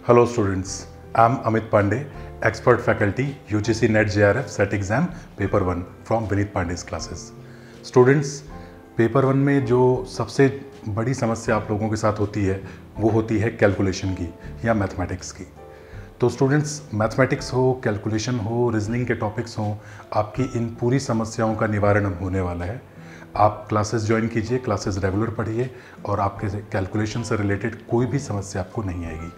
Hello students, I am Amit Pandey, expert faculty UGC NET JRF SET exam paper 1 from Vineet Pandey's classes. Students, paper 1 में जो सबसे बड़ी समस्या आप लोगों के साथ होती है वो होती है कैलकुलेशन की या मैथमेटिक्स की। तो स्टूडेंट्स, मैथमेटिक्स हो, कैलकुलेशन हो, रीजनिंग के टॉपिक्स हों, आपकी इन पूरी समस्याओं का निवारण होने वाला है। आप क्लासेस ज्वाइन कीजिए, क्लासेस रेगुलर पढ़िए और आपके कैलकुलेशन से रिलेटेड कोई भी समस्या आपको नहीं आएगी।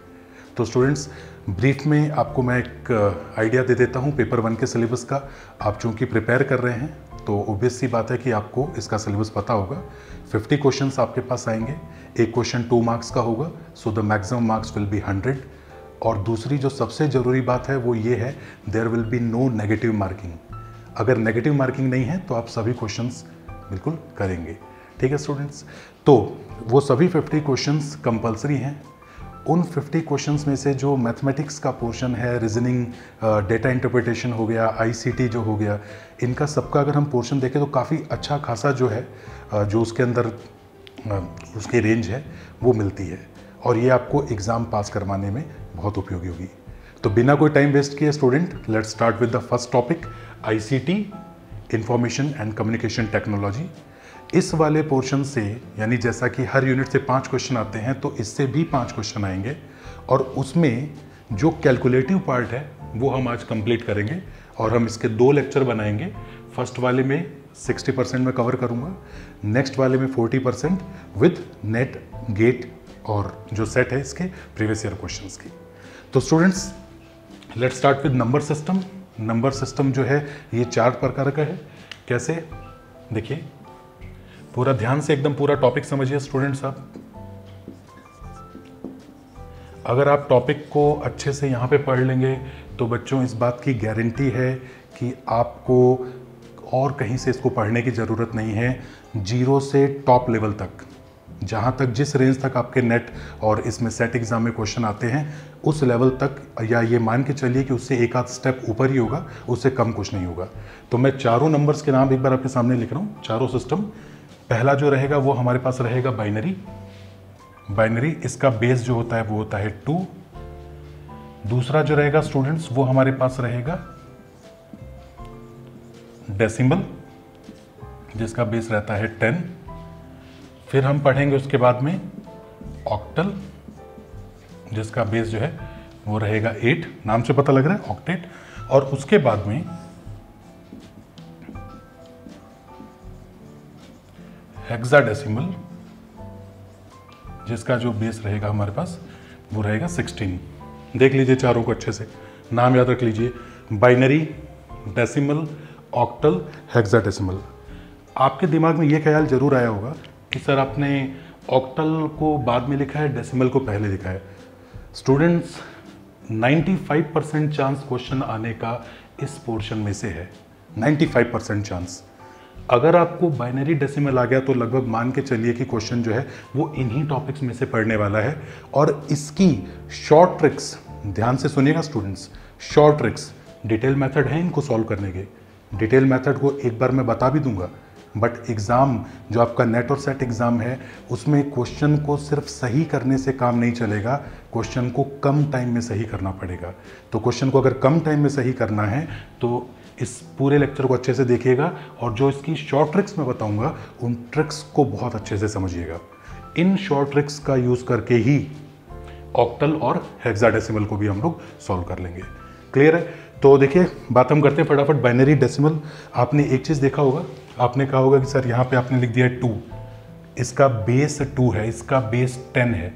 तो स्टूडेंट्स, ब्रीफ में आपको मैं एक आइडिया दे देता हूँ पेपर 1 के सिलेबस का। आप चूँकि प्रिपेयर कर रहे हैं तो ऑब्वियस सी बात है कि आपको इसका सिलेबस पता होगा। 50 क्वेश्चंस आपके पास आएंगे, एक क्वेश्चन 2 मार्क्स का होगा, so the maximum marks will be 100। और दूसरी जो सबसे ज़रूरी बात है वो ये है, there will be no negative marking. अगर नेगेटिव मार्किंग नहीं है तो आप सभी क्वेश्चंस बिल्कुल करेंगे। ठीक है स्टूडेंट्स, तो वो सभी 50 क्वेश्चंस कंपलसरी हैं। उन 50 क्वेश्चंस में से जो मैथमेटिक्स का पोर्शन है, रीजनिंग, डेटा इंटरप्रिटेशन हो गया, आईसीटी जो हो गया, इनका सबका अगर हम पोर्शन देखें तो काफ़ी अच्छा खासा जो है जो उसके अंदर उसकी रेंज है वो मिलती है और ये आपको एग्ज़ाम पास करवाने में बहुत उपयोगी होगी। तो बिना कोई टाइम वेस्ट किए student, let's start with the first topic, ICT, information and communication technology. इस वाले पोर्शन से, यानी जैसा कि हर यूनिट से 5 क्वेश्चन आते हैं तो इससे भी 5 क्वेश्चन आएंगे और उसमें जो कैलकुलेटिव पार्ट है वो हम आज कंप्लीट करेंगे और हम इसके 2 लेक्चर बनाएंगे। फर्स्ट वाले में 60% में कवर करूंगा, नेक्स्ट वाले में 40% विद नेट, गेट और जो सेट है इसके प्रीवियस ईयर क्वेश्चंस की। तो students, let's start with number system. Number system जो है ये 4 प्रकार का है। कैसे, देखिए पूरा ध्यान से एकदम पूरा टॉपिक समझिए स्टूडेंट्स। आप अगर आप टॉपिक को अच्छे से यहाँ पे पढ़ लेंगे तो बच्चों इस बात की गारंटी है कि आपको और कहीं से इसको पढ़ने की ज़रूरत नहीं है। 0 से टॉप लेवल तक, जहाँ तक जिस रेंज तक आपके नेट और इसमें सेट एग्जाम में क्वेश्चन आते हैं उस लेवल तक, या ये मान के चलिए कि उससे एक आध स्टेप ऊपर ही होगा, उससे कम कुछ नहीं होगा। तो मैं चारों नंबर्स के नाम एक बार आपके सामने लिख रहा हूँ, चारों सिस्टम। पहला जो रहेगा वो हमारे पास रहेगा बाइनरी। बाइनरी, इसका बेस जो होता है वो होता है 2। दूसरा जो रहेगा स्टूडेंट्स वो हमारे पास रहेगा डेसिमल, जिसका बेस रहता है 10। फिर हम पढ़ेंगे उसके बाद में ऑक्टल, जिसका बेस जो है वो रहेगा 8, नाम से पता लग रहा है ऑक्टेट। और उसके बाद में हेक्साडेसिमल, जिसका जो बेस रहेगा हमारे पास वो रहेगा 16। देख लीजिए चारों को अच्छे से, नाम याद रख लीजिए, बाइनरी, डेसिमल, ऑक्टल, हेक्साडेसिमल। आपके दिमाग में ये ख्याल जरूर आया होगा कि सर आपने ऑक्टल को बाद में लिखा है, डेसिमल को पहले लिखा है। स्टूडेंट्स, 95% चांस क्वेश्चन आने का इस पोर्शन में से है, 95% चांस। अगर आपको बाइनरी डेसिमल आ गया तो लगभग मान के चलिए कि क्वेश्चन जो है वो इन्हीं टॉपिक्स में से पढ़ने वाला है। और इसकी शॉर्ट ट्रिक्स, ध्यान से सुनिएगा students, short tricks, detail method है इनको सॉल्व करने के। डिटेल मेथड को एक बार मैं बता भी दूंगा, बट एग्ज़ाम जो आपका नेट और सेट एग्ज़ाम है उसमें क्वेश्चन को सिर्फ सही करने से काम नहीं चलेगा, क्वेश्चन को कम टाइम में सही करना पड़ेगा। तो क्वेश्चन को अगर कम टाइम में सही करना है तो इस पूरे लेक्चर को अच्छे से देखिएगा और जो इसकी शॉर्ट ट्रिक्स मैं बताऊंगा उन ट्रिक्स को बहुत अच्छे से समझिएगा। इन शॉर्ट ट्रिक्स का यूज़ करके ही ऑक्टल और हेक्साडेसिमल को भी हम लोग सॉल्व कर लेंगे। क्लियर है? तो देखिए बात हम करते हैं फटाफट बाइनरी डेसिमल। आपने एक चीज़ देखा होगा, आपने कहा होगा कि सर यहाँ पे आपने लिख दिया है 2, इसका बेस 2 है, इसका बेस 10 है,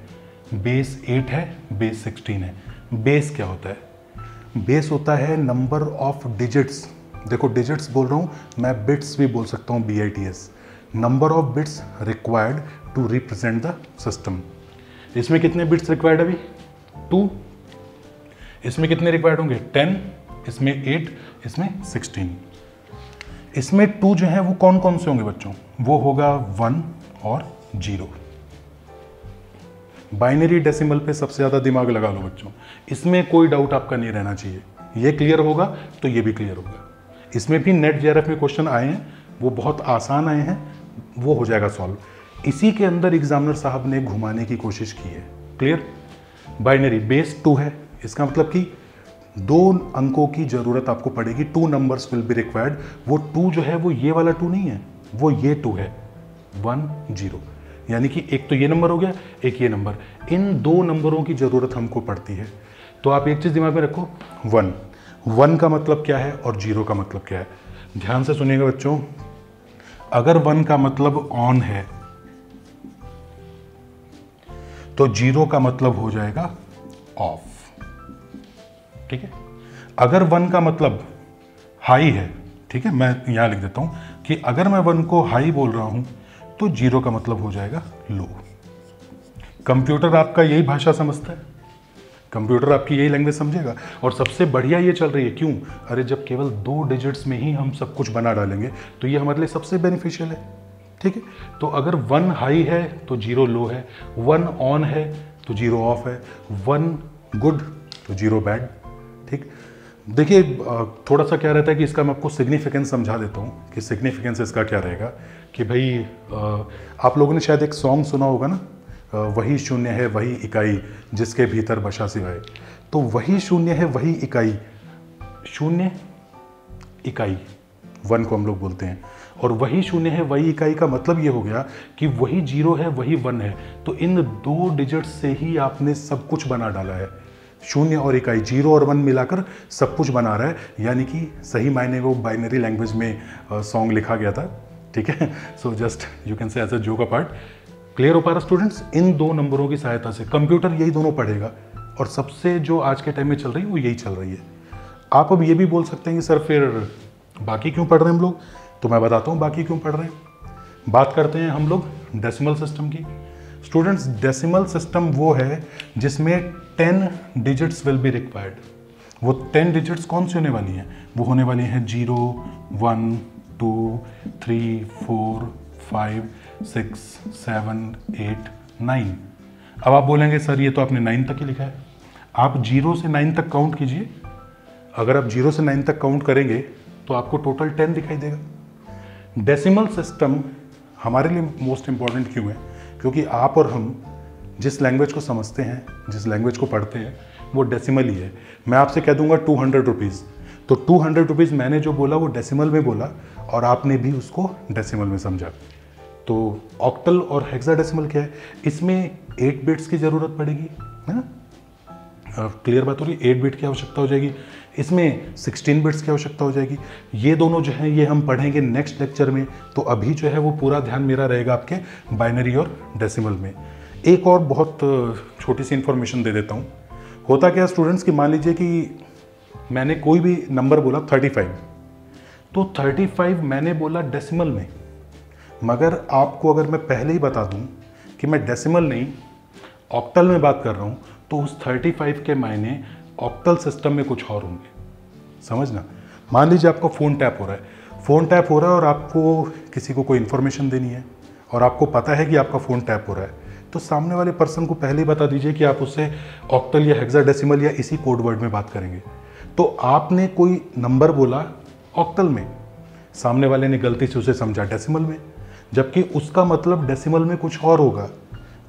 बेस 8 है, बेस 16 है। बेस क्या होता है? बेस होता है नंबर ऑफ डिजिट्स। देखो डिजिट्स बोल रहा हूँ मैं, बिट्स भी बोल सकता हूँ, BITS, number of bits required to represent the system. इसमें कितने बिट्स रिक्वायर्ड अभी? 2। इसमें कितने रिक्वायर्ड होंगे? 10, इसमें 8, इसमें 16। इसमें 2 जो है वो कौन कौन से होंगे बच्चों? वो होगा 1 और 0। बाइनरी डेसिमल पे सबसे ज़्यादा दिमाग लगा लो बच्चों, इसमें कोई डाउट आपका नहीं रहना चाहिए। ये क्लियर होगा तो ये भी क्लियर होगा। इसमें भी नेट JRF में क्वेश्चन आए हैं, वो बहुत आसान आए हैं, वो हो जाएगा सॉल्व। इसी के अंदर एग्जामिनर साहब ने घुमाने की कोशिश की है। क्लियर? बाइनरी बेस 2 है, इसका मतलब कि 2 अंकों की जरूरत आपको पड़ेगी, 2 नंबर्स विल बी रिक्वायर्ड। वो 2 जो है वो ये वाला 2 नहीं है, वो ये 2 है, 1 0, यानी कि एक तो ये नंबर हो गया, एक ये नंबर, इन 2 नंबरों की जरूरत हमको पड़ती है। तो आप एक चीज दिमाग में रखो, 1 का मतलब क्या है और 0 का मतलब क्या है। ध्यान से सुनिएगा बच्चों, अगर 1 का मतलब ऑन है तो 0 का मतलब हो जाएगा ऑफ, ठीक है। अगर 1 का मतलब हाई है, ठीक है, मैं यहां लिख देता हूं कि अगर मैं 1 को हाई बोल रहा हूं तो 0 का मतलब हो जाएगा लो। कंप्यूटर आपका यही भाषा समझता है, कंप्यूटर आपकी यही लैंग्वेज समझेगा। और सबसे बढ़िया ये चल रही है, क्यों? अरे जब केवल 2 डिजिट्स में ही हम सब कुछ बना डालेंगे तो ये हमारे लिए सबसे बेनिफिशियल है, ठीक है। तो अगर 1 हाई है तो 0 लो है, 1 ऑन है तो 0 ऑफ है, 1 गुड तो 0 बैड, ठीक। देखिए थोड़ा सा क्या रहता है कि इसका मैं आपको सिग्निफिकेंस समझा देता हूँ कि सिग्निफिकेंस इसका क्या रहेगा। कि भाई आप लोगों ने शायद एक सॉन्ग सुना होगा ना, वही शून्य है वही इकाई जिसके भीतर बसा सिवाय। तो वही शून्य है वही इकाई, शून्य इकाई 1 को हम लोग बोलते हैं, और वही शून्य है वही इकाई का मतलब ये हो गया कि वही 0 है वही 1 है। तो इन 2 डिजिट से ही आपने सब कुछ बना डाला है, शून्य और इकाई, 0 और 1 मिलाकर सब कुछ बना रहा है। यानी कि सही मायने वो बाइनरी लैंग्वेज में सॉन्ग लिखा गया था, ठीक है। So just you can say as a joke a part. Clear हो पा रहा स्टूडेंट्स? इन 2 नंबरों की सहायता से कंप्यूटर यही दोनों पढ़ेगा, और सबसे जो आज के टाइम में चल रही है वो यही चल रही है। आप अब ये भी बोल सकते हैं कि सर फिर बाकी क्यों पढ़ रहे हैं हम लोग, तो मैं बताता हूँ बाकी क्यों पढ़ रहे हैं। बात करते हैं हम लोग डेसिमल सिस्टम की। स्टूडेंट्स डेसिमल सिस्टम वो है जिसमें 10 डिजिट्स विल बी रिक्वायर्ड। वो 10 डिजिट्स कौन सी होने वाली हैं? वो होने वाली हैं 0 1 2 3 4 5 6 7 8 9। अब आप बोलेंगे सर ये तो आपने 9 तक ही लिखा है। आप 0 से 9 तक काउंट कीजिए। अगर आप 0 से 9 तक काउंट करेंगे तो आपको टोटल 10 दिखाई देगा। डेसिमल सिस्टम हमारे लिए मोस्ट इंपॉर्टेंट क्यों है? क्योंकि आप और हम जिस लैंग्वेज को समझते हैं, जिस लैंग्वेज को पढ़ते हैं, वो डेसिमल ही है। मैं आपसे कह दूंगा 200 रुपीज़, तो 200 रुपीज़ मैंने जो बोला वो डेसिमल में बोला और आपने भी उसको डेसिमल में समझा। तो ऑक्टल और हेक्साडेसिमल क्या है? इसमें 8 बिट्स की ज़रूरत पड़ेगी, है ना। क्लियर बात हो रही? 8 बिट की आवश्यकता हो जाएगी, इसमें 16 बिट्स की आवश्यकता हो जाएगी। ये दोनों जो हैं ये हम पढ़ेंगे नेक्स्ट लेक्चर में। तो अभी जो है वो पूरा ध्यान मेरा रहेगा आपके बाइनरी और डेसिमल में। एक और बहुत छोटी सी इंफॉर्मेशन दे देता हूँ। होता क्या स्टूडेंट्स कि मान लीजिए कि मैंने कोई भी नंबर बोला 35, तो 35 मैंने बोला डेसिमल में, मगर आपको अगर मैं पहले ही बता दूं कि मैं डेसिमल नहीं ऑक्टल में बात कर रहा हूं, तो उस 35 के मायने ऑक्टल सिस्टम में कुछ और होंगे। समझना, मान लीजिए आपका फ़ोन टैप हो रहा है, फ़ोन टैप हो रहा है और आपको किसी को कोई इन्फॉर्मेशन देनी है और आपको पता है कि आपका फ़ोन टैप हो रहा है, तो सामने वाले पर्सन को पहले ही बता दीजिए कि आप उससे ऑक्टल या हेक्साडेसिमल या इसी कोड वर्ड में बात करेंगे। तो आपने कोई नंबर बोला ऑक्टल में, सामने वाले ने गलती से उसे समझा डेसिमल में, जबकि उसका मतलब डेसिमल में कुछ और होगा।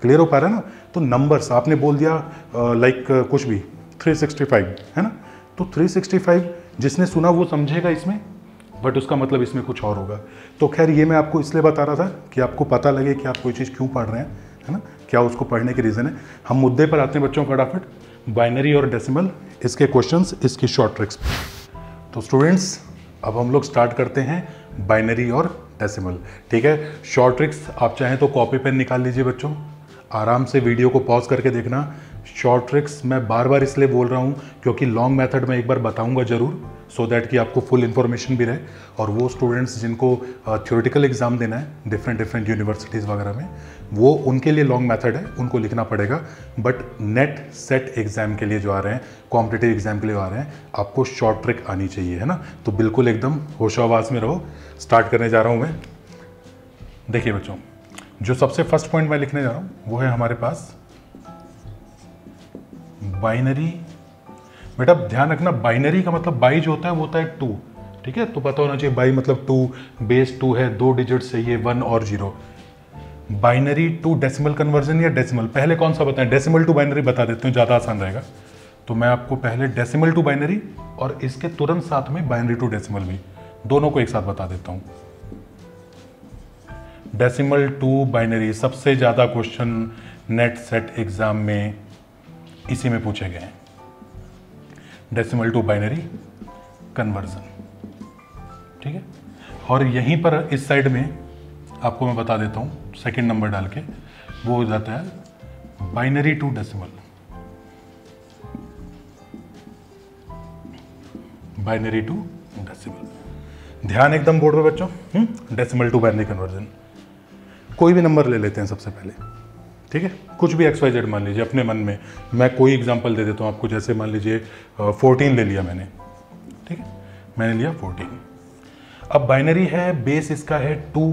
क्लियर हो पा रहा है ना? तो नंबर्स आपने बोल दिया लाइक कुछ भी 365, है ना, तो 365 जिसने सुना वो समझेगा इसमें, बट उसका मतलब इसमें कुछ और होगा। तो खैर ये मैं आपको इसलिए बता रहा था कि आपको पता लगे कि आप कोई चीज़ क्यों पढ़ रहे हैं, है ना, क्या उसको पढ़ने के रीज़न है। हम मुद्दे पर आते हैं बच्चों फटाफट, बाइनरी और डेसिमल, इसके क्वेश्चंस, इसकी शॉर्ट ट्रिक्स। तो स्टूडेंट्स अब हम लोग स्टार्ट करते हैं बाइनरी और डेसिमल, ठीक है। शॉर्ट ट्रिक्स आप चाहें तो कॉपी पेन निकाल लीजिए बच्चों, आराम से वीडियो को पॉज करके देखना। शॉर्ट ट्रिक्स मैं बार बार इसलिए बोल रहा हूँ क्योंकि लॉन्ग मेथड में एक बार बताऊँगा ज़रूर, सो दैट कि आपको फुल इन्फॉर्मेशन भी रहे। और वो स्टूडेंट्स जिनको थ्योरेटिकल एग्जाम देना है डिफरेंट यूनिवर्सिटीज़ वगैरह में, वो उनके लिए लॉन्ग मेथड है, उनको लिखना पड़ेगा। बट नेट सेट एग्जाम के लिए जो आ रहे हैं, कॉम्पिटिटिव एग्जाम के लिए आ रहे हैं, आपको शॉर्ट ट्रिक आनी चाहिए, है ना। तो बिल्कुल एकदम होशो आवाज़ में रहो। स्टार्ट करने जा रहा हूँ मैं। देखिए बच्चों, जो सबसे फर्स्ट पॉइंट मैं लिखने जा रहा हूँ वो है हमारे पास बाइनरी। बेटा ध्यान रखना, बाइनरी का मतलब बाई जो होता है वो होता है 2, ठीक है। तो पता होना चाहिए बाई मतलब 2, बेस 2 है, 2 डिजिट से ये 1 और 0। बाइनरी टू डेसिमल कन्वर्जन या डेसिमल, पहले कौन सा बताएं? डेसिमल टू बाइनरी बता देते हैं, ज़्यादा आसान रहेगा। तो मैं आपको पहले डेसिमल टू बाइनरी और इसके तुरंत साथ में बाइनरी टू डेसिमल भी, दोनों को एक साथ बता देता हूं। डेसिमल टू बाइनरी सबसे ज़्यादा क्वेश्चन नेट सेट एग्जाम में इसी में पूछे गए हैं, डेसिमल टू बाइनरी कन्वर्जन, ठीक है। और यहीं पर इस साइड में आपको मैं बता देता हूँ सेकंड नंबर डाल के, वो हो जाता है binary to decimal, binary to decimal. ध्यान एकदम बोर्ड पे बच्चों, डेसिमल टू बाइनरी कन्वर्जन। कोई भी नंबर ले लेते हैं सबसे पहले, ठीक है, कुछ भी XYZ मान लीजिए अपने मन में। मैं कोई एग्जांपल दे देता हूँ आपको, जैसे मान लीजिए 14 ले लिया मैंने, ठीक है, मैंने लिया 14। अब बाइनरी है, बेस इसका है 2,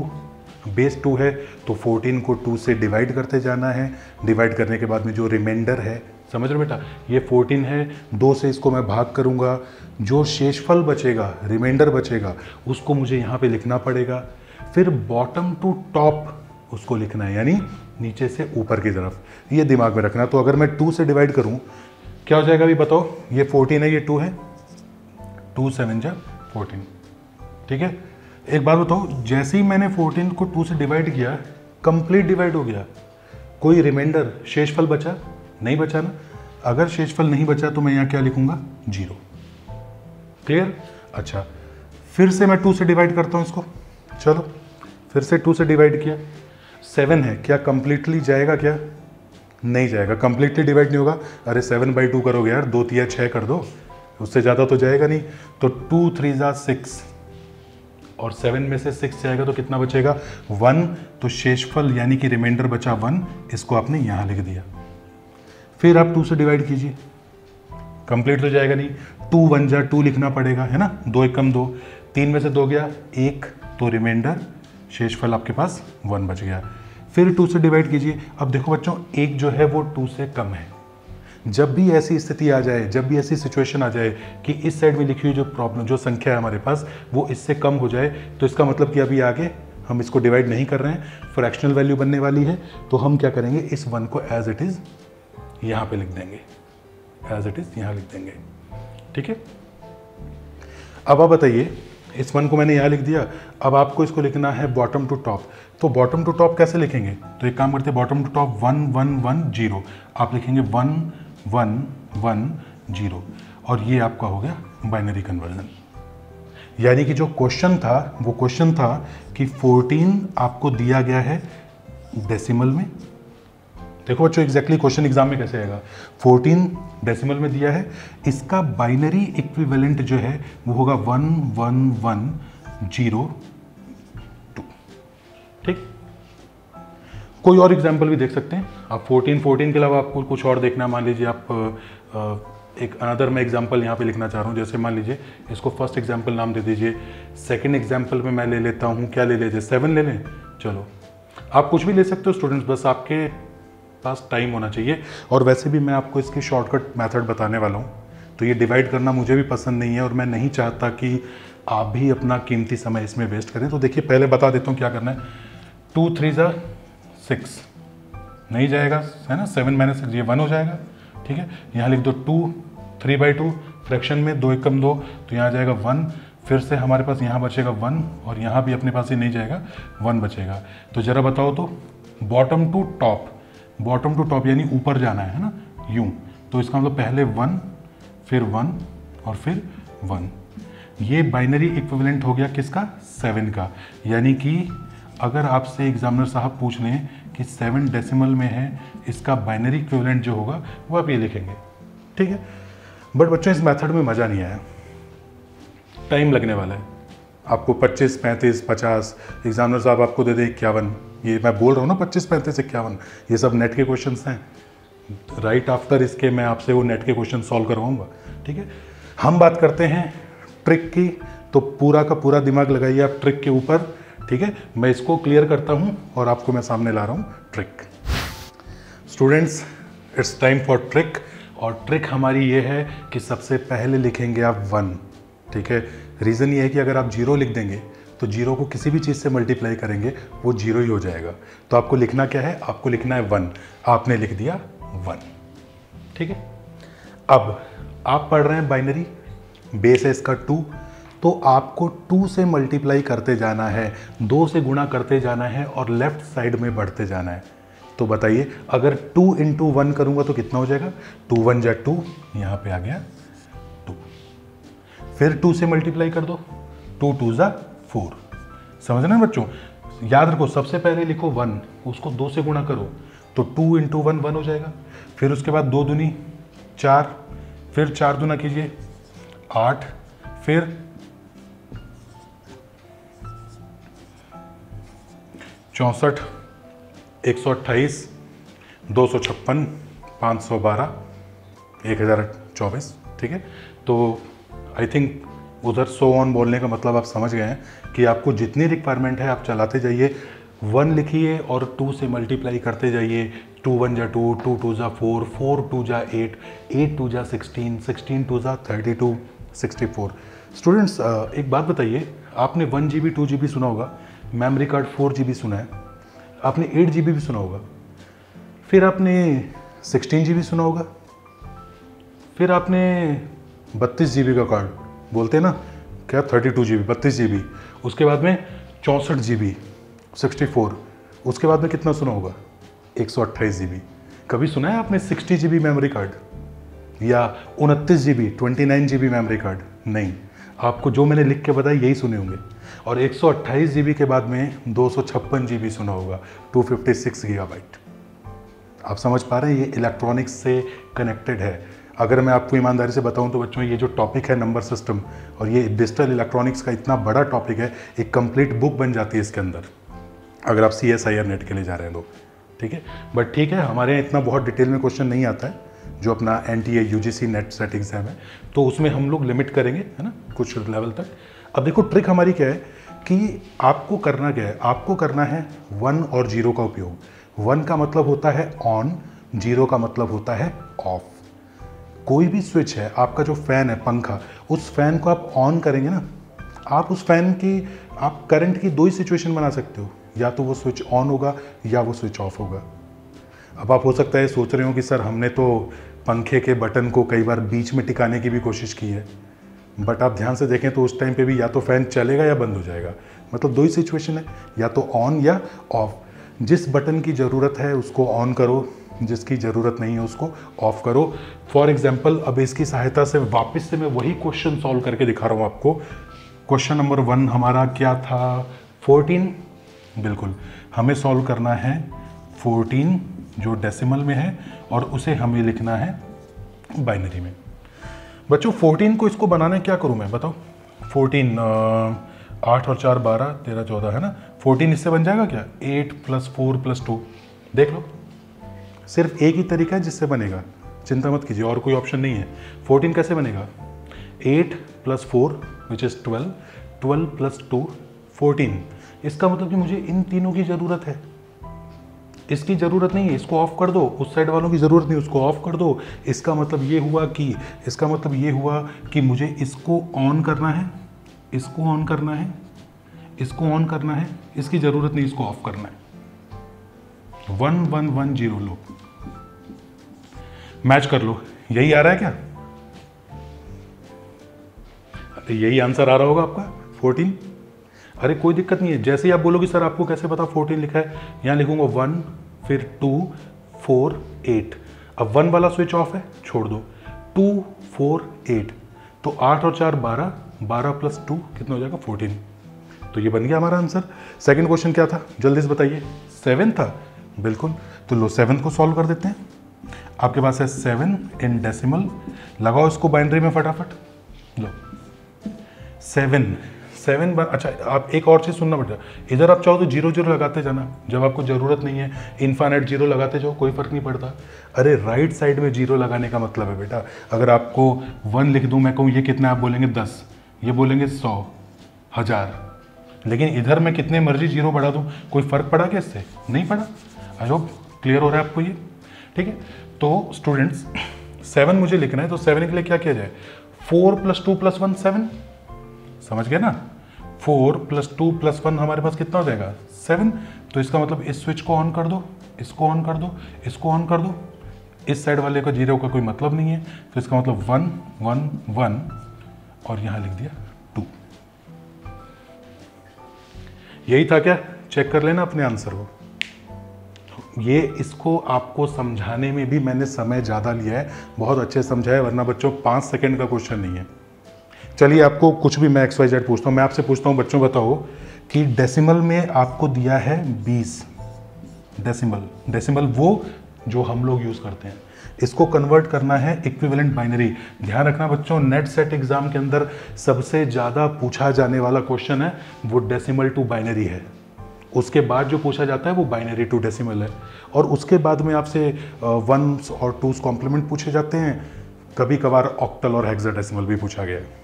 बेस 2 है, तो 14 को 2 से डिवाइड करते जाना है। डिवाइड करने के बाद में जो रिमाइंडर है, समझ रहे बेटा, ये 14 है, 2 से इसको मैं भाग करूँगा, जो शेषफल बचेगा, रिमाइंडर बचेगा, उसको मुझे यहाँ पे लिखना पड़ेगा। फिर बॉटम टू टॉप उसको लिखना है, यानी नीचे से ऊपर की तरफ, ये दिमाग में रखना। तो अगर मैं 2 से डिवाइड करूँ क्या हो जाएगा अभी बताओ? ये 14 है, ये 2 है, 2 7 जा 14, ठीक है। एक बात बताओ, जैसे ही मैंने 14 को 2 से डिवाइड किया, कंप्लीट डिवाइड हो गया, कोई रिमाइंडर शेषफल बचा? नहीं बचा ना। अगर शेषफल नहीं बचा तो मैं यहाँ क्या लिखूंगा? 0। क्लियर? अच्छा, फिर से मैं 2 से डिवाइड करता हूँ इसको। चलो फिर से 2 से डिवाइड किया, 7 है, क्या कंप्लीटली जाएगा? क्या नहीं जाएगा, कंप्लीटली डिवाइड नहीं होगा। अरे 7/2 करोगे यार, 2 3 6 कर दो, उससे ज़्यादा तो जाएगा नहीं। तो 2 3 जा 6, और 7 में से 6 जाएगा तो कितना बचेगा? 1। तो शेषफल यानी कि रिमाइंडर बचा 1, इसको आपने यहाँ लिख दिया। फिर आप 2 से डिवाइड कीजिए, कंप्लीट तो जाएगा नहीं, 2 1 जा 2 लिखना पड़ेगा, है ना, 2 1 कम 2, 3 में से 2 गया 1, तो रिमाइंडर शेषफल आपके पास 1 बच गया। फिर 2 से डिवाइड कीजिए। अब देखो बच्चों, 1 जो है वो 2 से कम है। जब भी ऐसी स्थिति आ जाए, जब भी ऐसी सिचुएशन आ जाए कि इस साइड में लिखी हुई जो प्रॉब्लम, जो संख्या है हमारे पास, वो इससे कम हो जाए, तो इसका मतलब कि अभी आगे हम इसको डिवाइड नहीं कर रहे हैं, फ्रैक्शनल वैल्यू बनने वाली है। तो हम क्या करेंगे, इस 1 को एज इट इज़ यहाँ पे लिख देंगे, एज इट इज़ यहाँ लिख देंगे, ठीक है। अब आप बताइए, इस 1 को मैंने यहाँ लिख दिया, अब आपको इसको लिखना है बॉटम टू टॉप। तो बॉटम टू टॉप कैसे लिखेंगे? तो एक काम करते हैं, बॉटम टू टॉप 1 1 1 0, आप लिखेंगे 1 1 1 0, और ये आपका हो गया बाइनरी कन्वर्जन। यानी कि जो क्वेश्चन था वो क्वेश्चन था कि 14 आपको दिया गया है डेसिमल में। देखो बच्चों, एग्जैक्टली क्वेश्चन एग्जाम में कैसे आएगा, 14 डेसिमल में दिया है, इसका बाइनरी इक्विवेलेंट जो है वो होगा 1 1 1 0 2, ठीक। कोई और एग्जाम्पल भी देख सकते हैं आप। 14 के अलावा आपको कुछ और देखना है, मान लीजिए आप एक अनदर मैं एग्जाम्पल यहाँ पे लिखना चाह रहा हूँ। जैसे मान लीजिए इसको फर्स्ट एग्जाम्पल नाम दे दीजिए, सेकंड एग्जाम्पल में मैं ले लेता हूँ, क्या ले लीजिए, 7 ले लें। चलो आप कुछ भी ले सकते हो स्टूडेंट्स, बस आपके पास टाइम होना चाहिए। और वैसे भी मैं आपको इसकी शॉर्टकट मेथड बताने वाला हूँ, तो ये डिवाइड करना मुझे भी पसंद नहीं है, और मैं नहीं चाहता कि आप भी अपना कीमती समय इसमें वेस्ट करें। तो देखिए पहले बता देता हूँ क्या करना है। 2 3 जा 6 नहीं जाएगा, है ना, 7 - 6 ये 1 हो जाएगा, ठीक है। यहाँ लिख दो 2 3/2, फ्रैक्शन में 2 1 कम 2, तो यहाँ जाएगा 1। फिर से हमारे पास यहाँ बचेगा 1, और यहाँ भी अपने पास ही नहीं जाएगा, 1 बचेगा। तो ज़रा बताओ तो, bottom to top, bottom to top यानी ऊपर जाना है ना, यूं। तो इसका मतलब पहले 1 फिर 1 और फिर 1। ये बाइनरी इक्विवेलेंट हो गया किसका? 7 का। यानी कि अगर आपसे एग्जामिनर साहब पूछ लें कि 7 डेसिमल में है, इसका बाइनरी इक्विवेलेंट जो होगा वो आप ये लिखेंगे, ठीक है। बट बच्चों इस मेथड में मज़ा नहीं आया, टाइम लगने वाला है आपको। 25 35 50 एग्जामिनर साहब आपको दे दे 51, ये मैं बोल रहा हूँ ना 25 35 51, ये सब नेट के क्वेश्चंस हैं। राइट आफ्टर इसके मैं आपसे वो नेट के क्वेश्चन सॉल्व करवाऊंगा, ठीक है। हम बात करते हैं ट्रिक की, तो पूरा का पूरा दिमाग लगाइए आप ट्रिक के ऊपर, ठीक है। मैं इसको क्लियर करता हूँ और आपको मैं सामने ला रहा हूँ trick. Students, it's time for trick. और ट्रिक हमारी ये है कि सबसे पहले लिखेंगे आप 1, ठीक है। रीज़न ये है कि अगर आप 0 लिख देंगे तो जीरो को किसी भी चीज़ से मल्टीप्लाई करेंगे वो जीरो ही हो जाएगा। तो आपको लिखना क्या है, आपको लिखना है 1, आपने लिख दिया 1। ठीक है, अब आप पढ़ रहे हैं बाइनरी, बेस है इसका 2, तो आपको 2 से मल्टीप्लाई करते जाना है, 2 से गुणा करते जाना है और लेफ्ट साइड में बढ़ते जाना है। तो बताइए, अगर 2 × 1 करूंगा तो कितना हो जाएगा, 2 1 जा 2, यहाँ पे आ गया 2। फिर 2 से मल्टीप्लाई कर दो, 2 2 जा 4। समझना बच्चों, याद रखो सबसे पहले लिखो 1, उसको 2 से गुणा करो तो 2 × 1 1 हो जाएगा। फिर उसके बाद 2 दूनी 4, फिर 4 दूना कीजिए 8, फिर 64, 128, 256, 512, 1024। ठीक है, तो आई थिंक उधर सो ऑन बोलने का मतलब आप समझ गए हैं कि आपको जितनी रिक्वायरमेंट है आप चलाते जाइए, 1 लिखिए और 2 से मल्टीप्लाई करते जाइए। 2 1 जा 2, 2 2 जा 4, 4 2 जा 8, 8 2 जा 16, 16 2 जा 32, 64। स्टूडेंट्स एक बात बताइए, आपने 1 GB 2 GB सुना होगा, मेमोरी कार्ड 4 GB सुना है, आपने 8 GB भी सुना होगा, फिर आपने 16 GB सुना होगा, फिर आपने 32 GB का कार्ड बोलते हैं ना क्या, 32 GB 32 GB, उसके बाद में 64 GB 64, उसके बाद में कितना सुना होगा, 128 GB। कभी सुना है आपने 60 GB मेमोरी कार्ड या 29 GB 29 GB मेमोरी कार्ड? नहीं, आपको जो मैंने लिख के बताया यही सुने होंगे। और 128 GB के बाद में 256 GB सुना होगा, 256 GB। आप समझ पा रहे हैं, ये इलेक्ट्रॉनिक्स से कनेक्टेड है। अगर मैं आपको ईमानदारी से बताऊं तो बच्चों, ये जो टॉपिक है नंबर सिस्टम और ये डिजिटल इलेक्ट्रॉनिक्स का इतना बड़ा टॉपिक है, एक कंप्लीट बुक बन जाती है इसके अंदर, अगर आप CSIR नेट के लिए जा रहे हैं तो। ठीक है, बट ठीक है, हमारे यहाँ इतना बहुत डिटेल में क्वेश्चन नहीं आता है, जो अपना NTA UGC net set exam है, तो उसमें हम लोग लिमिट करेंगे, है ना, कुछ लेवल तक। अब देखो ट्रिक हमारी क्या है कि आपको करना क्या है, आपको करना है 1 और 0 का उपयोग। 1 का मतलब होता है ऑन, 0 का मतलब होता है ऑफ। कोई भी स्विच है, आपका जो फैन है, पंखा, उस फैन को आप ऑन करेंगे ना, आप उस फैन की, आप करंट की 2 ही सिचुएशन बना सकते हो, या तो वो स्विच ऑन होगा या वो स्विच ऑफ होगा। अब आप हो सकता है सोच रहे हो कि सर हमने तो पंखे के बटन को कई बार बीच में टिकाने की भी कोशिश की है, बट आप ध्यान से देखें तो उस टाइम पे भी या तो फैन चलेगा या बंद हो जाएगा। मतलब 2 ही सिचुएशन है, या तो ऑन या ऑफ। जिस बटन की ज़रूरत है उसको ऑन करो, जिसकी ज़रूरत नहीं है उसको ऑफ करो। फॉर एग्जाम्पल, अब इसकी सहायता से वापस से मैं वही क्वेश्चन सॉल्व करके दिखा रहा हूँ आपको। क्वेश्चन नंबर 1 हमारा क्या था, 14। बिल्कुल, हमें सॉल्व करना है 14 जो डेसिमल में है, और उसे हमें लिखना है बाइनरी में। बच्चों 14 को इसको बनाना है, क्या करूं मैं बताओ। 14 8 और 4 12 13 14 है ना, 14 इससे बन जाएगा क्या, 8 + 4 + 2। देख लो, सिर्फ एक ही तरीका है जिससे बनेगा, चिंता मत कीजिए, और कोई ऑप्शन नहीं है। 14 कैसे बनेगा, 8 + 4 विच इज़ 12, 12 + 2 14। इसका मतलब कि मुझे इन तीनों की ज़रूरत है, इसकी ज़रूरत नहीं है, इसको ऑफ कर दो। उस साइड वालों की ज़रूरत नहीं, उसको ऑफ कर दो। इसका मतलब ये हुआ कि मुझे इसको ऑन करना है, इसको ऑन करना है, इसको ऑन करना है, इसकी ज़रूरत नहीं, इसको ऑफ करना है। 1 1 1 0 लो, मैच कर लो। यही आ रहा है क्या, यही आंसर आ रहा होगा आपका 14। अरे कोई दिक्कत नहीं है, जैसे ही आप बोलोगे सर आपको कैसे पता 14 लिखा है, यहाँ लिखूंगा 1 फिर 2 4 8। अब 1 वाला स्विच ऑफ है, छोड़ दो, 2 4 8, तो 8 और 4 12, 12 + 2 कितना हो जाएगा 14। तो ये बन गया हमारा आंसर। सेकंड क्वेश्चन क्या था, जल्दी से बताइए, 7 था। बिल्कुल, तो लो 7 को सॉल्व कर देते हैं। आपके पास है 7 इन डेसिमल, लगाओ इसको बाइनरी में फटाफट। लो 7 बार। अच्छा, आप एक और चीज़ सुनना पड़ेगा, इधर आप चाहो तो 0 0 लगाते जाना, जब आपको ज़रूरत नहीं है इनफाइनाइट 0 लगाते जाओ, कोई फ़र्क नहीं पड़ता। अरे राइट साइड में 0 लगाने का मतलब है बेटा, अगर आपको 1 लिख दूँ, मैं कहूँ ये कितना, आप बोलेंगे 10, ये बोलेंगे 100 1000, लेकिन इधर मैं कितने मर्जी 0 बढ़ा दूँ, कोई फ़र्क पड़ा क्या इससे, नहीं पड़ा। आई होप क्लियर हो रहा है आपको ये, ठीक है। तो स्टूडेंट्स 7 मुझे लिखना है, तो 7 के लिए क्या किया जाए, 4 + 2 + 1 7, समझ गए ना। 4 + 2 + 1 हमारे पास कितना हो जाएगा 7। तो इसका मतलब इस स्विच को ऑन कर दो, इसको ऑन कर दो, इसको ऑन कर दो, इस साइड वाले का 0 का कोई मतलब नहीं है, तो इसका मतलब 1 1 1 और यहाँ लिख दिया 2। यही था क्या? चेक कर लेना अपने आंसर को। ये इसको आपको समझाने में भी मैंने समय ज़्यादा लिया है, बहुत अच्छे समझाया, वरना बच्चों 5 सेकंड का क्वेश्चन नहीं है। चलिए आपको कुछ भी मैं XYZ पूछता हूँ, मैं आपसे पूछता हूँ बच्चों बताओ कि डेसिमल में आपको दिया है 20 डेसिमल वो जो हम लोग यूज़ करते हैं, इसको कन्वर्ट करना है इक्विवेलेंट बाइनरी। ध्यान रखना बच्चों, नेट सेट एग्जाम के अंदर सबसे ज़्यादा पूछा जाने वाला क्वेश्चन है वो डेसिमल टू बाइनरी है। उसके बाद जो पूछा जाता है वो बाइनरी टू डेसिमल है, और उसके बाद में आपसे 1s और 2s कॉम्प्लीमेंट पूछे जाते हैं, कभी कभार ऑक्टल और हेक्साडेसिमल भी पूछा गया है।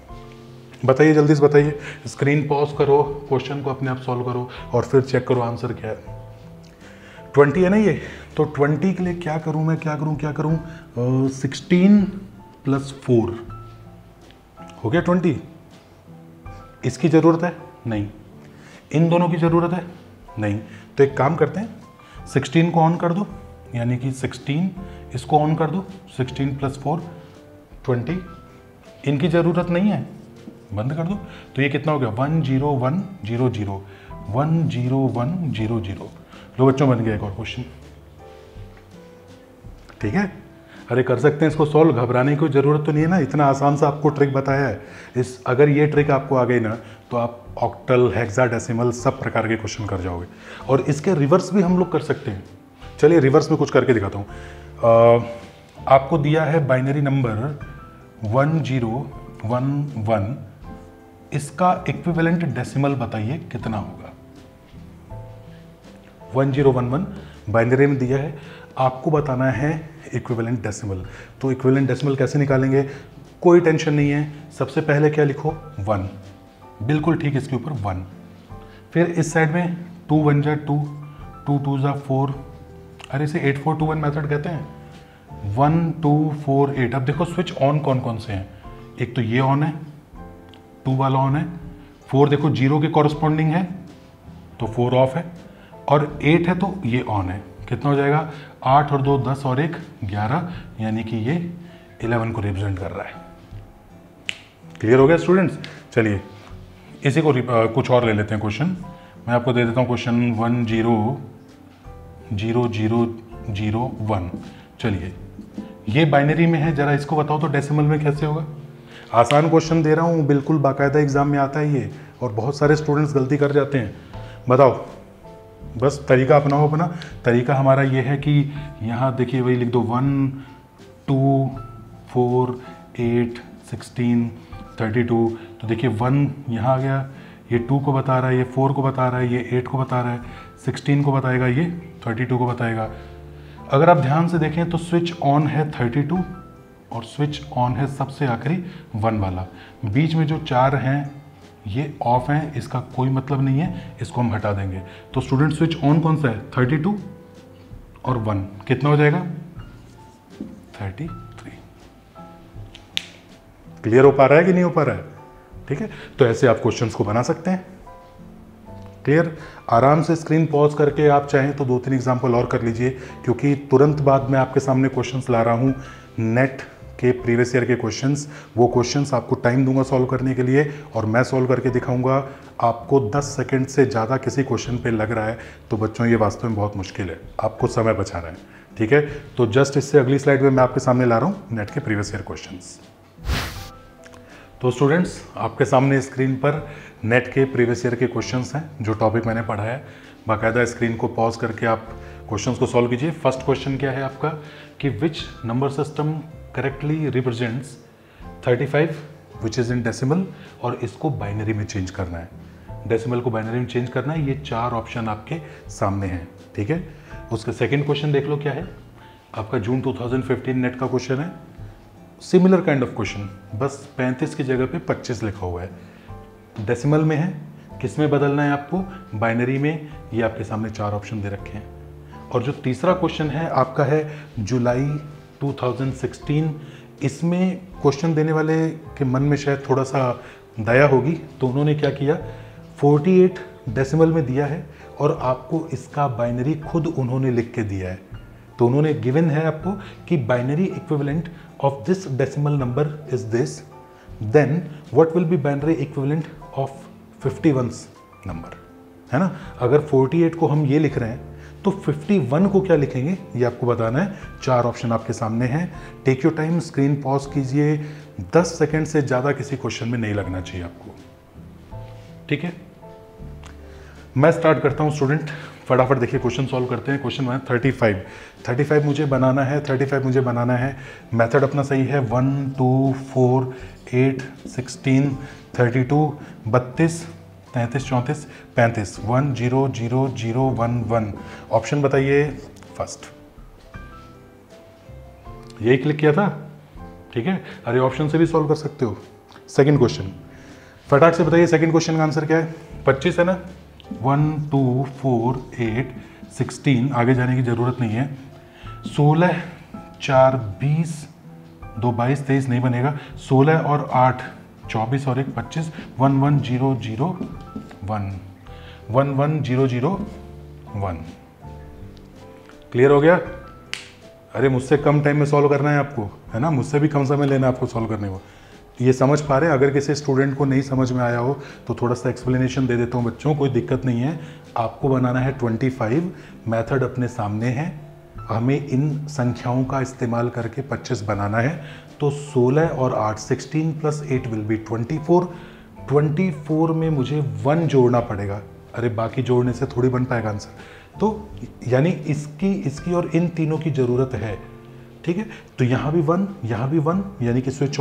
बताइए जल्दी से बताइए, स्क्रीन पॉज करो, क्वेश्चन को अपने आप सॉल्व करो और फिर चेक करो आंसर क्या है। 20 है ना ये, तो 20 के लिए क्या करूं मैं, क्या करूं 16 + 4 हो गया 20। इसकी ज़रूरत है नहीं, इन दोनों की ज़रूरत है नहीं, तो एक काम करते हैं 16 को ऑन कर दो, यानी कि 16, इसको ऑन कर दो, 16 + 4 20, इनकी ज़रूरत नहीं है, बंद कर दो। तो ये कितना हो गया 1 0 1 0 0 1 0 1 0 0। लो बच्चों बन गया एक और क्वेश्चन, ठीक है। अरे कर सकते हैं इसको सॉल्व, घबराने की कोई ज़रूरत तो नहीं है ना, इतना आसान सा आपको ट्रिक बताया है। अगर ये ट्रिक आपको आ गई ना तो आप ऑक्टल हेक्साडेसिमल सब प्रकार के क्वेश्चन कर जाओगे। और इसके रिवर्स भी हम लोग कर सकते हैं। चलिए रिवर्स में कुछ करके दिखाता हूँ। आपको दिया है बाइनरी नंबर 1 0 1 1, इसका इक्विवेलेंट डेसिमल बताइए कितना होगा। 1 0 1 1 बाइनरी में दिया है, आपको बताना है इक्विवेलेंट डेसिमल। तो इक्विवेलेंट डेसिमल कैसे निकालेंगे, कोई टेंशन नहीं है। सबसे पहले क्या लिखो 1, बिल्कुल ठीक, इसके ऊपर 1। फिर इस साइड में 2 1 जा 2, 2 2 जा 4, अरे इसे 8 4 2 1 मेथड कहते हैं। 1 2 4 8। अब देखो स्विच ऑन कौन कौन से हैं, एक तो ये ऑन है, 2 वाला ऑन है, 4 देखो 0 के कॉरस्पॉन्डिंग है तो 4 ऑफ है, और 8 है तो ये ऑन है। कितना हो जाएगा 8 और 2 10 और 1 11, यानी कि ये 11 को रिप्रेजेंट कर रहा है। क्लियर हो गया स्टूडेंट्स? चलिए इसी को कुछ और ले लेते हैं क्वेश्चन। मैं आपको दे देता हूँ क्वेश्चन 1 0 0 0 0 1। चलिए ये बाइनरी में है, जरा इसको बताओ तो डेसिमल में कैसे होगा। आसान क्वेश्चन दे रहा हूँ, बिल्कुल बाकायदा एग्जाम में आता है ये, और बहुत सारे स्टूडेंट्स गलती कर जाते हैं। बताओ, बस तरीका अपनाओ अपना। तरीका हमारा ये है कि यहाँ देखिए वही लिख दो 1 2 4 8 16 32। तो देखिए 1 यहाँ आ गया, ये 2 को बता रहा है, ये 4 को बता रहा है, ये 8 को बता रहा है, 16 को बताएगा, ये 32 को बताएगा। अगर आप ध्यान से देखें तो स्विच ऑन है 32 और स्विच ऑन है सबसे आखिरी 1 वाला। बीच में जो 4 हैं ये ऑफ हैं, इसका कोई मतलब नहीं है, इसको हम हटा देंगे। तो स्टूडेंट स्विच ऑन कौन सा है 32 और 1, कितना हो जाएगा 33। क्लियर हो पा रहा है कि नहीं हो पा रहा है? ठीक है, तो ऐसे आप क्वेश्चंस को बना सकते हैं। क्लियर? आराम से स्क्रीन पॉज करके आप चाहें तो 2-3 एग्जाम्पल और कर लीजिए, क्योंकि तुरंत बाद मैं आपके सामने क्वेश्चंस ला रहा हूं नेट के प्रीवियस ईयर के क्वेश्चंस। वो क्वेश्चंस आपको टाइम दूंगा सॉल्व करने के लिए, और मैं सॉल्व करके दिखाऊंगा। आपको 10 सेकंड से ज़्यादा किसी क्वेश्चन पे लग रहा है तो बच्चों ये वास्तव में बहुत मुश्किल है, आपको समय बचाना है। ठीक है, तो जस्ट इससे अगली स्लाइड में मैं आपके सामने ला रहा हूँ नेट के प्रीवियस ईयर क्वेश्चंस। तो स्टूडेंट्स आपके सामने स्क्रीन पर नेट के प्रीवियस ईयर के क्वेश्चंस हैं, जो टॉपिक मैंने पढ़ा है। बाकायदा स्क्रीन को पॉज करके आप क्वेश्चंस को सॉल्व कीजिए। फर्स्ट क्वेश्चन क्या है आपका कि which number system correctly represents 35 which is in decimal, और इसको बाइनरी में चेंज करना है। डेसिमल को बाइनरी में चेंज करना है, ये 4 ऑप्शन आपके सामने हैं। ठीक है, उसका सेकेंड क्वेश्चन देख लो क्या है आपका। जून 2015 नेट का क्वेश्चन है, सिमिलर काइंड ऑफ क्वेश्चन, बस 35 की जगह पे 25 लिखा हुआ है, डेसिमल में है। किस में बदलना है आपको? बाइनरी में। ये आपके सामने 4 ऑप्शन दे रखे हैं। और जो तीसरा क्वेश्चन है आपका है जुलाई 2016। इसमें क्वेश्चन देने वाले के मन में शायद थोड़ा सा दया होगी, तो उन्होंने क्या किया, 48 डेसिमल में दिया है और आपको इसका बाइनरी खुद उन्होंने लिख के दिया है। तो उन्होंने गिवन है आपको कि binary equivalent of this decimal number is this, then what will be binary equivalent of 51 number, है ना। अगर 48 को हम ये लिख रहे हैं तो 51 को क्या लिखेंगे ये आपको बताना है। 4 ऑप्शन आपके सामने हैं। Take your time, screen pause कीजिए। 10 सेकेंड से ज़्यादा किसी क्वेश्चन में नहीं लगना चाहिए आपको, ठीक है। मैं स्टार्ट करता हूँ स्टूडेंट, फटाफट देखिए क्वेश्चन सॉल्व करते हैं। क्वेश्चन 1 35 मुझे बनाना है, 35 मुझे बनाना है। मेथड अपना सही है। 1 2 4 8 16 32 32 33 34 35 1 0 0 0 1 1। ऑप्शन बताइए। फर्स्ट यही क्लिक किया था, ठीक है। अरे ऑप्शन से भी सॉल्व कर सकते हो। सेकंड क्वेश्चन फटाक से बताइए, सेकंड क्वेश्चन का आंसर क्या है? 25 है ना। 1 2 4 8 16, आगे जाने की जरूरत नहीं है। 16 4 20 2 22 23 नहीं बनेगा। 16 और 8 24 और 1 25 1 1 0 0 1 1 1 0 0 1। क्लियर हो गया? अरे मुझसे कम टाइम में सॉल्व करना है आपको, है ना, मुझसे भी कम समय लेना है आपको सॉल्व करने को। ये समझ पा रहे हैं? अगर किसी स्टूडेंट को नहीं समझ में आया हो तो थोड़ा सा एक्सप्लेनेशन दे देता हूँ बच्चों, कोई दिक्कत नहीं है। आपको बनाना है 25, मेथड अपने सामने है, हमें इन संख्याओं का इस्तेमाल करके 25 बनाना है। तो 16 और 8 16 प्लस 8 विल बी 24। 24 में मुझे 1 जोड़ना पड़ेगा। अरे बाकी जोड़ने से थोड़ी बन पाएगा आंसर। तो यानी इसकी और इन तीनों की ज़रूरत है, ठीक है। तो यहाँ भी 1, यहाँ भी 1, यानी कि स्विच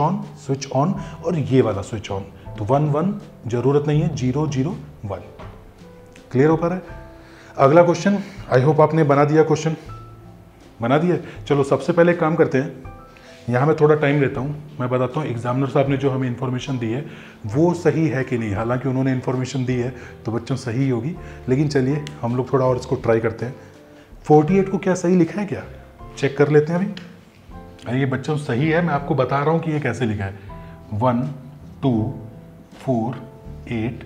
ऑन और ये वाला स्विच ऑन। तो 1 1 जरूरत नहीं है, 0 0 1। क्लियर हो पा रहा है? अगला क्वेश्चन, आई होप आपने बना दिया, क्वेश्चन बना दिया। चलो सबसे पहले काम करते हैं, यहाँ मैं थोड़ा टाइम लेता हूँ, मैं बताता हूँ एग्जामिनर साहब ने जो हमें इन्फॉर्मेशन दी है वो सही है कि नहीं। हालांकि उन्होंने इन्फॉर्मेशन दी है तो बच्चों सही होगी, लेकिन चलिए हम लोग थोड़ा और इसको ट्राई करते हैं। 48 को क्या सही लिखा है क्या, चेक कर लेते हैं अभी। ये बच्चों सही है, मैं आपको बता रहा हूँ कि ये कैसे लिखा है। 1 2 4 8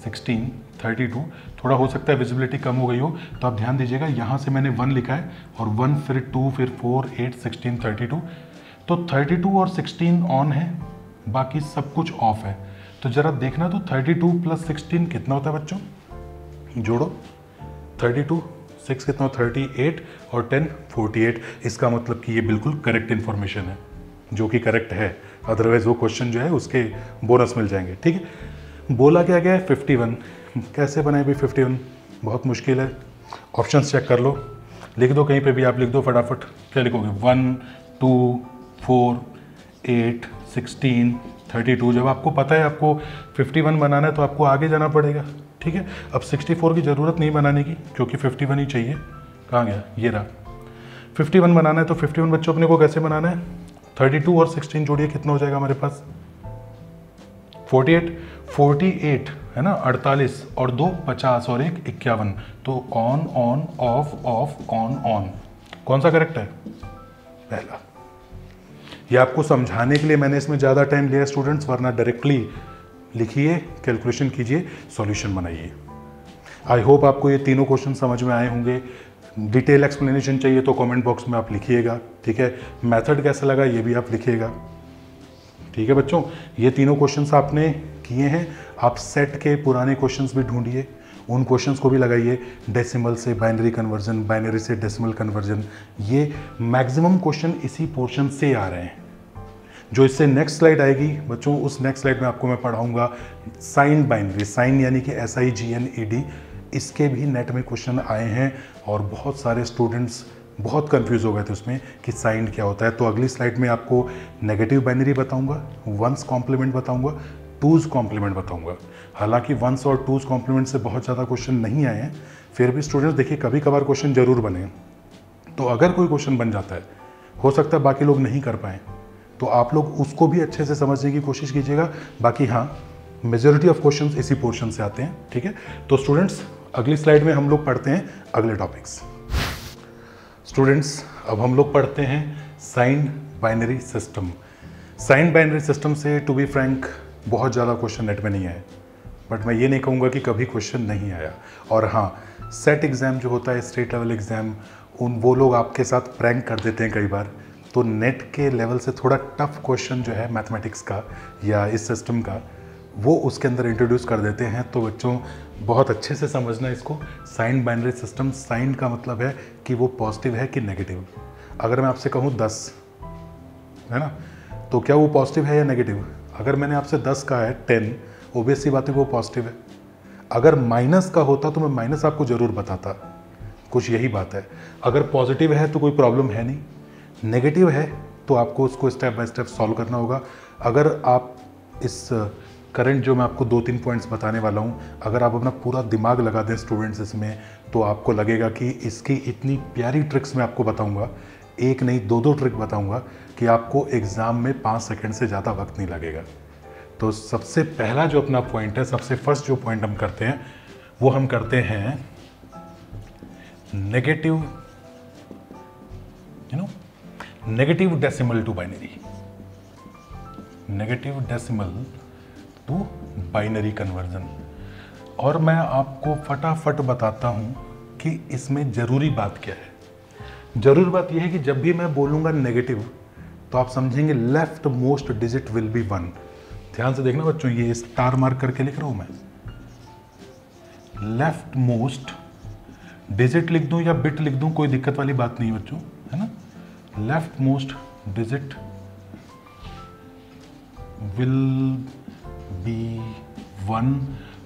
16 32। थोड़ा हो सकता है विजिबिलिटी कम हो गई हो, तो आप ध्यान दीजिएगा, यहाँ से मैंने 1 लिखा है और 1 फिर 2 फिर 4 8 16 32। तो 32 और 16 ऑन है, बाकी सब कुछ ऑफ है। तो जरा देखना, तो 32 प्लस 16 कितना होता है बच्चों? जोड़ो 32 6 कितना, 38 और 10 48। इसका मतलब कि ये बिल्कुल करेक्ट इन्फॉर्मेशन है, जो कि करेक्ट है। अदरवाइज वो क्वेश्चन जो है उसके बोनस मिल जाएंगे, ठीक है। बोला क्या गया है 51। कैसे बनाए भाई 51? बहुत मुश्किल है। ऑप्शन चेक कर लो, लिख दो कहीं पे भी, आप लिख दो फटाफट। क्या लिखोगे? 1 2 4 8 16 32। जब आपको पता है आपको 51 बनाना है तो आपको आगे जाना पड़ेगा, ठीक है। अब 64 की ज़रूरत नहीं बनाने की, क्योंकि 51 ही चाहिए। कहाँ गया? ये रहा। 51 बनाना है तो 51 बच्चों अपने को कैसे बनाना है? 32 और 16 जोड़िए, कितना हो जाएगा हमारे पास? 48 है ना। 48 और 2 50 और 1 51। तो on on off of on on, कौन सा करेक्ट है? पहला। ये आपको समझाने के लिए मैंने इसमें ज़्यादा टाइम लिया स्टूडेंट्स, वरना डायरेक्टली लिखिए, कैलकुलेशन कीजिए, सॉल्यूशन बनाइए। आई होप आपको ये तीनों क्वेश्चन समझ में आए होंगे। डिटेल एक्सप्लेनेशन चाहिए तो कमेंट बॉक्स में आप लिखिएगा, ठीक है। मेथड कैसा लगा ये भी आप लिखिएगा, ठीक है बच्चों। ये तीनों क्वेश्चंस आपने किए हैं। आप सेट के पुराने क्वेश्चंस भी ढूंढिए, उन क्वेश्चंस को भी लगाइए। डेसिमल से बाइनरी कन्वर्जन, बाइनरी से डेसिमल कन्वर्जन, ये मैक्सिमम क्वेश्चन इसी पोर्शन से आ रहे हैं। जो इससे नेक्स्ट स्लाइड आएगी बच्चों, उस नेक्स्ट स्लाइड में आपको मैं पढ़ाऊंगा साइन बाइनरी। साइन यानी कि SIGNED, इसके भी नेट में क्वेश्चन आए हैं और बहुत सारे स्टूडेंट्स बहुत कंफ्यूज हो गए थे उसमें कि साइन क्या होता है। तो अगली स्लाइड में आपको नेगेटिव बाइनरी बताऊंगा, वंस कॉम्प्लीमेंट बताऊंगा, टूज कॉम्प्लीमेंट बताऊंगा। हालांकि वंस और टूज कॉम्प्लीमेंट से बहुत ज़्यादा क्वेश्चन नहीं आए हैं, फिर भी स्टूडेंट्स देखिए कभी कभार क्वेश्चन जरूर बने। तो अगर कोई क्वेश्चन बन जाता है, हो सकता है बाकी लोग नहीं कर पाएँ, तो आप लोग उसको भी अच्छे से समझने की कोशिश कीजिएगा। बाकी हाँ, मेजॉरिटी ऑफ क्वेश्चंस इसी पोर्शन से आते हैं, ठीक है। तो स्टूडेंट्स अगली स्लाइड में हम लोग पढ़ते हैं अगले टॉपिक्स। स्टूडेंट्स अब हम लोग पढ़ते हैं sign binary system. Sign binary system से टू बी फ्रैंक बहुत ज़्यादा क्वेश्चन नेट में नहीं आए, बट मैं ये नहीं कहूँगा कि कभी क्वेश्चन नहीं आया। और हाँ, सेट एग्ज़ाम जो होता है, स्टेट लेवल एग्ज़ाम, वो लोग आपके साथ प्रैंक कर देते हैं कई बार। तो नेट के लेवल से थोड़ा टफ क्वेश्चन जो है मैथमेटिक्स का या इस सिस्टम का, वो उसके अंदर इंट्रोड्यूस कर देते हैं। तो बच्चों बहुत अच्छे से समझना इसको। साइन बाइनरी सिस्टम, साइन का मतलब है कि वो पॉजिटिव है कि नेगेटिव। अगर मैं आपसे कहूँ 10 है ना, तो क्या वो पॉजिटिव है या नेगेटिव? अगर मैंने आपसे 10 कहा है 10, ऑब्वियस सी बात है वो पॉजिटिव है। अगर माइनस का होता तो मैं माइनस आपको ज़रूर बताता, कुछ यही बात है। अगर पॉजिटिव है तो कोई प्रॉब्लम है नहीं, नेगेटिव है तो आपको उसको स्टेप बाय स्टेप सॉल्व करना होगा। अगर आप इस करंट जो मैं आपको 2-3 पॉइंट्स बताने वाला हूँ, अगर आप अपना पूरा दिमाग लगा दें स्टूडेंट्स इसमें, तो आपको लगेगा कि इसकी इतनी प्यारी ट्रिक्स मैं आपको बताऊँगा, एक नहीं 2-2 ट्रिक बताऊँगा कि आपको एग्ज़ाम में 5 सेकंड से ज़्यादा वक्त नहीं लगेगा। तो सबसे पहला जो अपना पॉइंट है, सबसे फर्स्ट जो पॉइंट हम करते हैं, वो हम करते हैं negative negative decimal to binary, negative decimal to binary conversion. और मैं आपको फटाफट बताता हूं कि इसमें ज़रूरी बात क्या है। ज़रूरी बात यह है कि जब भी मैं बोलूँगा नेगेटिव, तो आप समझेंगे left most digit will be 1। ध्यान से देखना बच्चों, ये स्टार मार्क करके लिख रहा हूँ मैं। लेफ्ट मोस्ट डिजिट लिख दूँ या बिट लिख दूँ, कोई दिक्कत वाली बात नहीं बच्चों, है ना। Left most digit will be 1।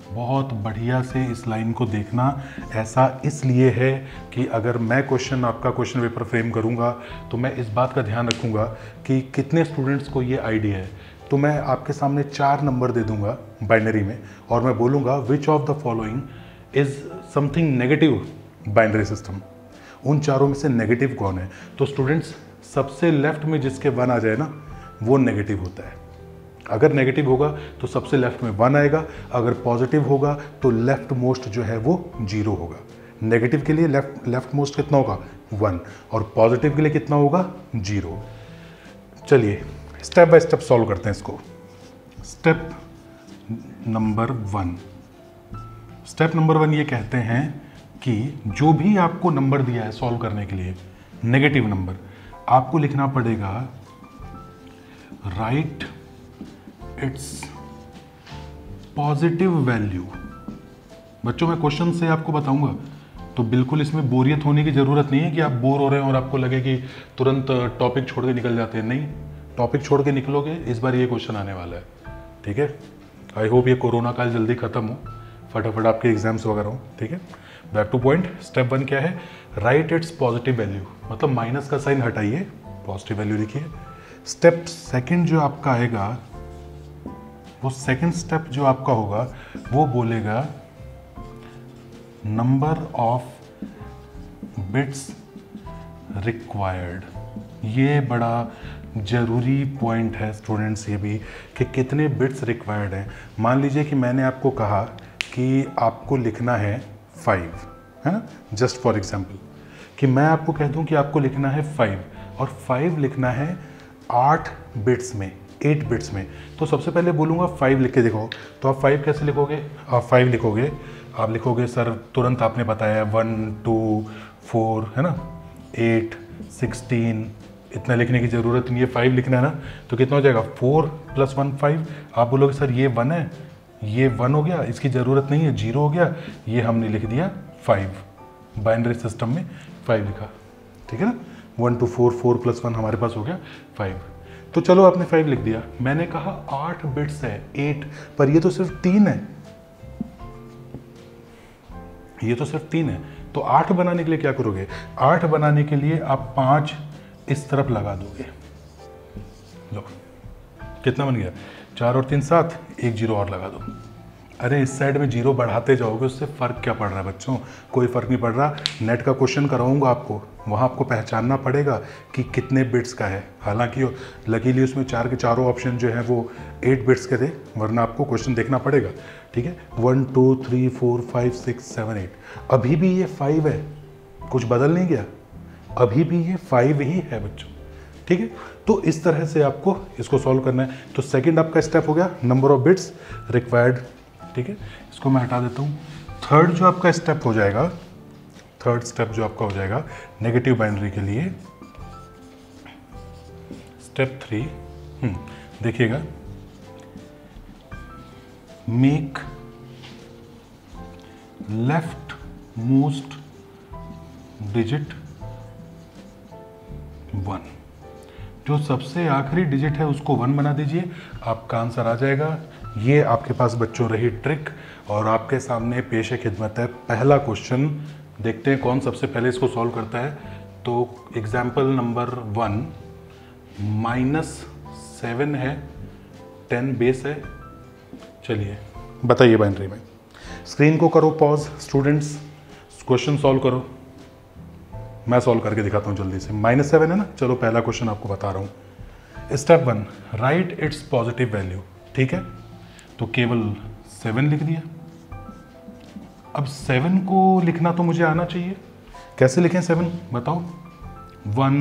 बहुत बढ़िया से इस लाइन को देखना। ऐसा इसलिए है कि अगर मैं आपका क्वेश्चन पेपर फ्रेम करूंगा तो मैं इस बात का ध्यान रखूंगा कि कितने स्टूडेंट्स को ये आइडिया है। तो मैं आपके सामने 4 नंबर दे दूंगा बाइनरी में, और मैं बोलूंगा which of the following is something negative binary system. उन चारों में से नेगेटिव कौन है? तो स्टूडेंट्स, सबसे लेफ्ट में जिसके 1 आ जाए ना, वो नेगेटिव होता है। अगर नेगेटिव होगा तो सबसे लेफ्ट में 1 आएगा, अगर पॉजिटिव होगा तो लेफ्ट मोस्ट जो है वो 0 होगा। नेगेटिव के लिए लेफ्ट मोस्ट कितना होगा? 1, और पॉजिटिव के लिए कितना होगा? 0। चलिए स्टेप बाय स्टेप सॉल्व करते हैं इसको। स्टेप नंबर 1, स्टेप नंबर 1 ये कहते हैं कि जो भी आपको नंबर दिया है सॉल्व करने के लिए, नेगेटिव नंबर, आपको लिखना पड़ेगा राइट इट्स पॉजिटिव वैल्यू। बच्चों मैं क्वेश्चन से आपको बताऊंगा, तो बिल्कुल इसमें बोरियत होने की ज़रूरत नहीं है कि आप बोर हो रहे हैं और आपको लगे कि तुरंत टॉपिक छोड़ के निकल जाते हैं। नहीं, टॉपिक छोड़ के निकलोगे, इस बार ये क्वेश्चन आने वाला है, ठीक है। आई होप ये कोरोना काल जल्दी ख़त्म हो, फटाफट आपके एग्जाम्स वगैरह हो, ठीक है। Back two point. स्टेप 1 क्या है? राइट इट्स पॉजिटिव वैल्यू, मतलब माइनस का साइन हटाइए, पॉजिटिव वैल्यू लिखिए। स्टेप 2 जो आपका आएगा, वो सेकंड स्टेप जो आपका होगा वो बोलेगा नंबर ऑफ बिट्स रिक्वायर्ड। ये बड़ा जरूरी पॉइंट है स्टूडेंट्स ये भी, कि कितने बिट्स रिक्वायर्ड हैं। मान लीजिए कि मैंने आपको कहा कि आपको लिखना है 5, है ना, जस्ट फॉर एग्जाम्पल, कि मैं आपको कह दूं कि आपको लिखना है 5, और 5 लिखना है 8 बिट्स में, 8 बिट्स में। तो सबसे पहले बोलूँगा 5 लिख के देखो। तो आप 5 कैसे लिखोगे? आप 5 लिखोगे, आप लिखोगे सर तुरंत आपने बताया 1 2 4, है ना, 8 16, इतना लिखने की ज़रूरत नहीं है, 5 लिखना है ना। तो कितना हो जाएगा? 4 + 1 5। आप बोलोगे सर ये 1 है, ये 1 हो गया, इसकी ज़रूरत नहीं है, 0 हो गया, ये हमने लिख दिया 5। बाइनरी सिस्टम में 5 लिखा, ठीक है ना। 1 2 4, 4 + 1 हमारे पास हो गया 5। तो चलो आपने 5 लिख दिया। मैंने कहा 8 बिट्स है, 8, पर ये तो सिर्फ 3 है, ये तो सिर्फ 3 है। तो 8 बनाने के लिए क्या करोगे? 8 बनाने के लिए आप 5 इस तरफ लगा दोगे। लो कितना बन गया? 4 और 3 7, 1 0 और लगा दो। अरे इस साइड में 0 बढ़ाते जाओगे, उससे फ़र्क क्या पड़ रहा है बच्चों? कोई फ़र्क नहीं पड़ रहा। नेट का क्वेश्चन कराऊंगा आपको, वहाँ आपको पहचानना पड़ेगा कि कितने बिट्स का है। हालांकि लकीली उसमें 4 के चारों ऑप्शन जो हैं वो 8 बिट्स के थे, वरना आपको क्वेश्चन देखना पड़ेगा, ठीक है। 1 2 3 4 5 6 7 8, अभी भी ये 5 है, कुछ बदल नहीं गया, अभी भी ये 5 ही है बच्चों, ठीक है। तो इस तरह से आपको इसको सॉल्व करना है। तो सेकंड आपका स्टेप हो गया नंबर ऑफ बिट्स रिक्वायर्ड ठीक है, इसको मैं हटा देता हूँ। थर्ड जो आपका स्टेप हो जाएगा, थर्ड स्टेप जो आपका हो जाएगा नेगेटिव बाइनरी के लिए, स्टेप 3, देखिएगा, मेक लेफ्ट मोस्ट डिजिट 1, जो सबसे आखिरी डिजिट है उसको 1 बना दीजिए, आपका आंसर आ जाएगा। ये आपके पास बच्चों रही ट्रिक और आपके सामने पेश खिदमत है पहला क्वेश्चन। देखते हैं कौन सबसे पहले इसको सॉल्व करता है। तो एग्जाम्पल नंबर 1, -7 है, 10 बेस है। चलिए बताइए बाइनरी में, स्क्रीन को करो पॉज, स्टूडेंट्स क्वेश्चन सॉल्व करो, मैं सॉल्व करके दिखाता हूँ जल्दी से। -7 है ना, चलो पहला क्वेश्चन आपको बता रहा हूँ। Step 1, right it's positive value, ठीक है, तो केवल 7 लिख दिया। अब 7 को लिखना तो मुझे आना चाहिए, कैसे लिखें 7 बताओ? 1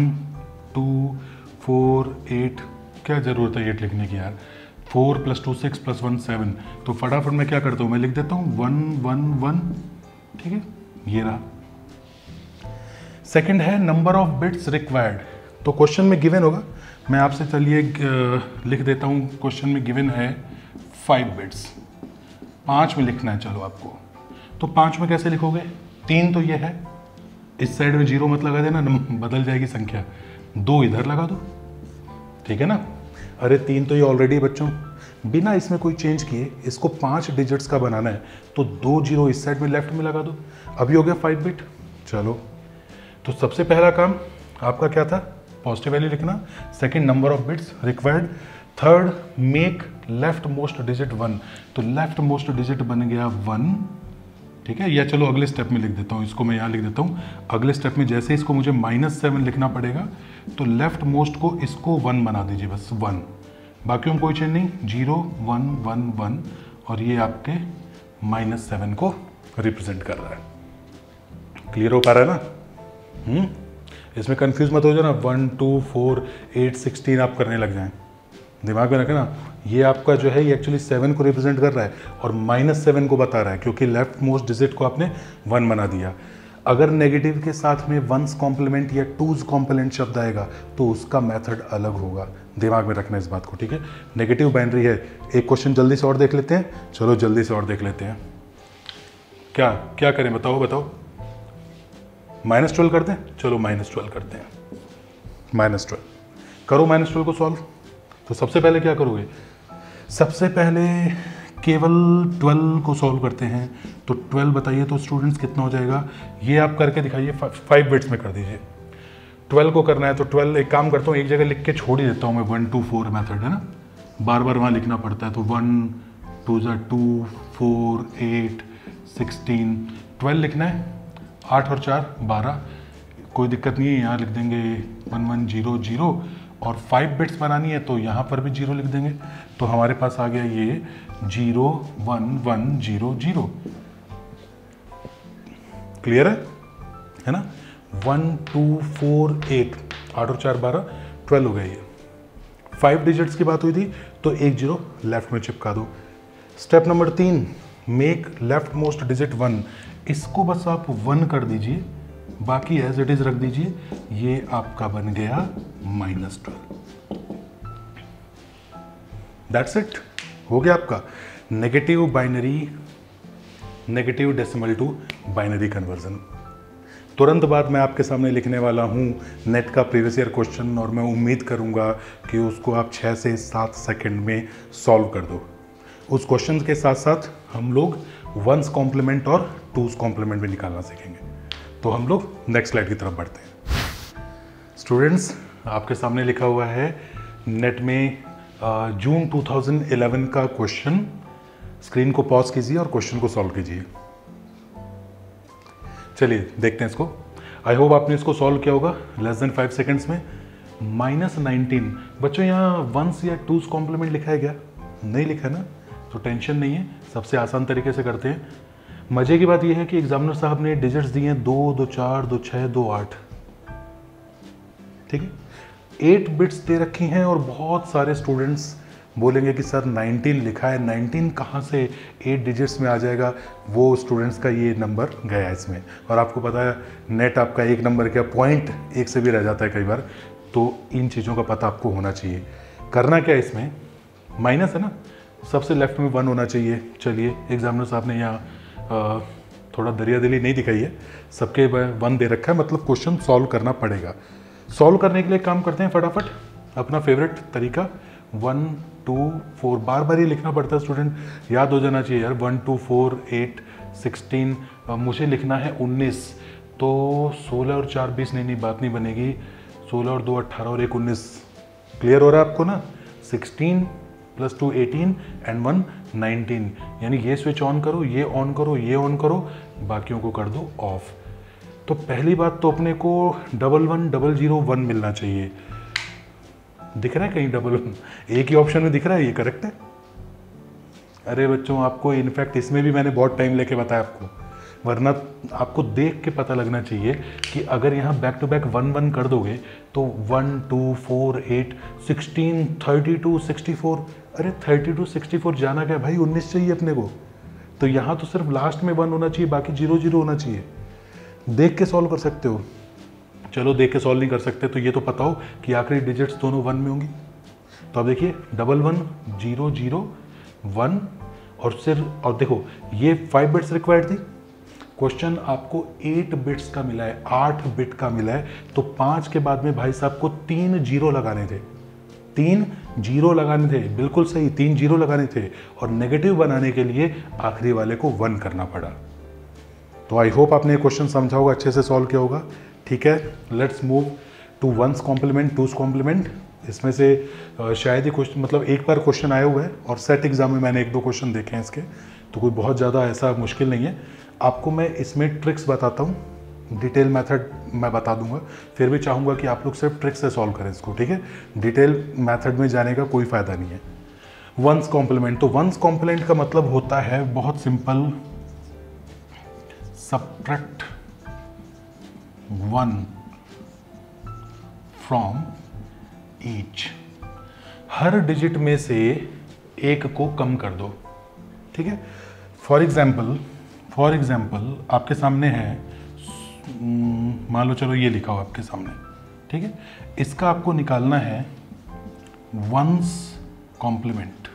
2 4 8, क्या ज़रूरत है 8 लिखने की यार, 4 + 2 6 + 1 7, तो फटाफट मैं क्या करता हूँ, मैं लिख देता हूँ 1 1 1, ठीक है, ये रहा। सेकंड है नंबर ऑफ बिट्स रिक्वायर्ड, तो क्वेश्चन में गिवन होगा, मैं आपसे चलिए लिख देता हूँ, क्वेश्चन में गिवन है 5 बिट्स, 5 में लिखना है। चलो आपको, तो 5 में कैसे लिखोगे? 3 तो ये है, इस साइड में 0 मत लगा देना, बदल जाएगी संख्या, 2 इधर लगा दो, ठीक है ना। अरे 3 तो ये ऑलरेडी बच्चों, बिना इसमें कोई चेंज किए इसको 5 डिजिट्स का बनाना है, तो 2 0 इस साइड में लेफ्ट में लगा दो, अभी हो गया 5 बिट। चलो, तो सबसे पहला काम आपका क्या था? पॉजिटिव वैल्यू लिखना। Second, number of bits required. Third, make left most digit 1, तो लेफ्ट मोस्ट डिजिट बन गया 1, ठीक है। या चलो अगले स्टेप में लिख देता हूँ, इसको मैं यहाँ लिख देता हूँ। अगले स्टेप में जैसे इसको मुझे -7 लिखना पड़ेगा, तो लेफ्ट मोस्ट को इसको 1 बना दीजिए, बस 1, बाकी में कोई चेंज नहीं, 0 1 1 1, और ये आपके -7 को रिप्रेजेंट कर रहा है। क्लियर हो पा रहा है ना? इसमें कंफ्यूज मत हो जाना, 1 2 4 8 16 आप करने लग जाएं, दिमाग में रखना, ये आपका जो है ये एक्चुअली 7 को रिप्रेजेंट कर रहा है और -7 को बता रहा है, क्योंकि लेफ्ट मोस्ट डिजिट को आपने 1 बना दिया। अगर नेगेटिव के साथ में 1's कॉम्प्लीमेंट या 2's कॉम्प्लीमेंट शब्द आएगा तो उसका मेथड अलग होगा, दिमाग में रखना इस बात को, ठीक है। नेगेटिव बाइनरी है। एक क्वेश्चन जल्दी से और देख लेते हैं, चलो जल्दी से और देख लेते हैं। क्या क्या करें बताओ बताओ? -12 कर दें? चलो -12 करते हैं, -12 करो, -12 को सॉल्व। तो सबसे पहले क्या करोगे? सबसे पहले केवल 12 को सॉल्व करते हैं, तो 12 बताइए तो स्टूडेंट्स कितना हो जाएगा? ये आप करके दिखाइए, 5 बिट्स में कर दीजिए। 12 को करना है तो 12, एक काम करता हूँ, एक जगह लिख के छोड़ ही देता हूँ मैं, 1 2 4 मेथड है ना, बार बार वहाँ लिखना पड़ता है, तो 1 2 2 4 8 16 12 लिखना है, 8 और 4 12, कोई दिक्कत नहीं है, यहाँ लिख देंगे 1 1 0 0, और 5 बिट्स बनानी है तो यहाँ पर भी 0 लिख देंगे, तो हमारे पास आ गया ये 0 1 1 0 0। क्लियर है ना? 1 2 4 8, 8 और 4 12, 12 हो गया ये। 5 डिजिट्स की बात हुई थी तो एक 0 लेफ्ट में चिपका दो। Step number 3, make left most digit 1, इसको बस आप 1 कर दीजिए, बाकी एज इट इज रख दीजिए, ये आपका बन गया -12। दैट्स इट, हो गया आपका negative binary, negative decimal to binary conversion. तुरंत बाद मैं आपके सामने लिखने वाला हूँ नेट का प्रीवियस ईयर क्वेश्चन, और मैं उम्मीद करूँगा कि उसको आप 6 से 7 सेकंड में सॉल्व कर दो। उस क्वेश्चन के साथ साथ हम लोग 1's कॉम्प्लीमेंट और 2's कॉम्प्लीमेंट भी निकालना सीखेंगे। तो हम लोग नेक्स्ट स्लाइड की तरफ बढ़ते हैं। स्टूडेंट्स, आपके सामने लिखा हुआ है नेट में जून 2011 का क्वेश्चन। स्क्रीन को पॉज कीजिए और क्वेश्चन को सॉल्व कीजिए। चलिए देखते हैं इसको। आई होप आपने इसको सॉल्व किया होगा लेस देन 5 सेकेंड्स में। -19 बच्चों, यहाँ 1's या 2's कॉम्प्लीमेंट लिखा है क्या? नहीं लिखा है ना, तो टेंशन नहीं है, सबसे आसान तरीके से करते हैं। मजे की बात यह है कि एग्जामिनर साहब ने डिजिट्स दिए हैं 2 2 4 2 6 2 8, ठीक है। 8 बिट्स दे रखी हैं और बहुत सारे स्टूडेंट्स बोलेंगे कि सर 19 लिखा है, 19 कहाँ से 8 डिजिट्स में आ जाएगा, वो स्टूडेंट्स का ये नंबर गया इसमें। और आपको पता है नेट आपका एक नंबर क्या पॉइंट एक से भी रह जाता है कई बार, तो इन चीज़ों का पता आपको होना चाहिए। करना क्या है इसमें, माइनस है ना, सबसे लेफ्ट में 1 होना चाहिए। चलिए एग्जामिनर साहब ने यहाँ थोड़ा दरिया दिली नहीं दिखाई है, सबके 1 दे रखा है, मतलब क्वेश्चन सॉल्व करना पड़ेगा। सॉल्व करने के लिए काम करते हैं फटाफट, अपना फेवरेट तरीका 1 2 4 बार बार ही लिखना पड़ता है स्टूडेंट, याद हो जाना चाहिए यार। 1 2 4 8 16, मुझे लिखना है 19, तो 16 और 4 20, नहीं बात नहीं बनेगी, 16 और 2 18 और 1 19। क्लियर हो रहा है आपको ना, 16 + 2 18 एंड 1 19, यानी ये स्विच ऑन करो, ये ऑन करो, ये ऑन करो, बाकियों को कर दो ऑफ। तो पहली बात तो अपने को 11 0 1 मिलना चाहिए। दिख रहा है कहीं 11? एक ही ऑप्शन में दिख रहा है, ये करेक्ट है। अरे बच्चों आपको इनफैक्ट इसमें भी मैंने बहुत टाइम लेके बताया आपको, वरना आपको देख के पता लगना चाहिए कि अगर यहाँ बैक टू बैक 1 1 कर दोगे तो 1 2 4 8 16 32 64, अरे 32 64 जाना क्या भाई, 19 चाहिए अपने को। तो यहाँ तो सिर्फ लास्ट में 1 होना चाहिए, बाकी 0 0 होना चाहिए। देख के सॉल्व कर सकते हो, चलो देख के सॉल्व नहीं कर सकते तो ये तो पता हो कि आखिरी डिजिट्स दोनों 1 में होंगी। तो अब देखिए 11 0 0 1, और देखो ये 5 बिट्स रिक्वायर्ड थी, क्वेश्चन आपको 8 बिट्स का मिला है, 8 बिट का मिला है, तो 5 के बाद में भाई साहब को 3 0 लगाने थे, 3 0 लगाने थे, बिल्कुल सही 3 0 लगाने थे, और नेगेटिव बनाने के लिए आखिरी वाले को 1 करना पड़ा। तो आई होप आपने ये क्वेश्चन समझा होगा, अच्छे से सॉल्व किया होगा। ठीक है, let's move to 1's complement 2's complement. इसमें से शायद ही क्वेश्चन, मतलब एक बार क्वेश्चन आया हुआ है और सेट एग्जाम में मैंने 1 2 क्वेश्चन देखे हैं इसके, तो कोई बहुत ज़्यादा ऐसा मुश्किल नहीं है। आपको मैं इसमें ट्रिक्स बताता हूँ, डिटेल मेथड मैं बता दूंगा, फिर भी चाहूँगा कि आप लोग सिर्फ ट्रिक्स से सॉल्व करें इसको, ठीक है। डिटेल मेथड में जाने का कोई फ़ायदा नहीं है। 1's कॉम्प्लीमेंट, तो 1's कॉम्प्लीमेंट का मतलब होता है बहुत simple, subtract 1 from each, her digit में से एक को कम कर दो, ठीक है। फॉर एग्जाम्पल आपके सामने है, मान लो चलो ये लिखा हो आपके सामने, ठीक है, इसका आपको निकालना है 1's कॉम्प्लीमेंट।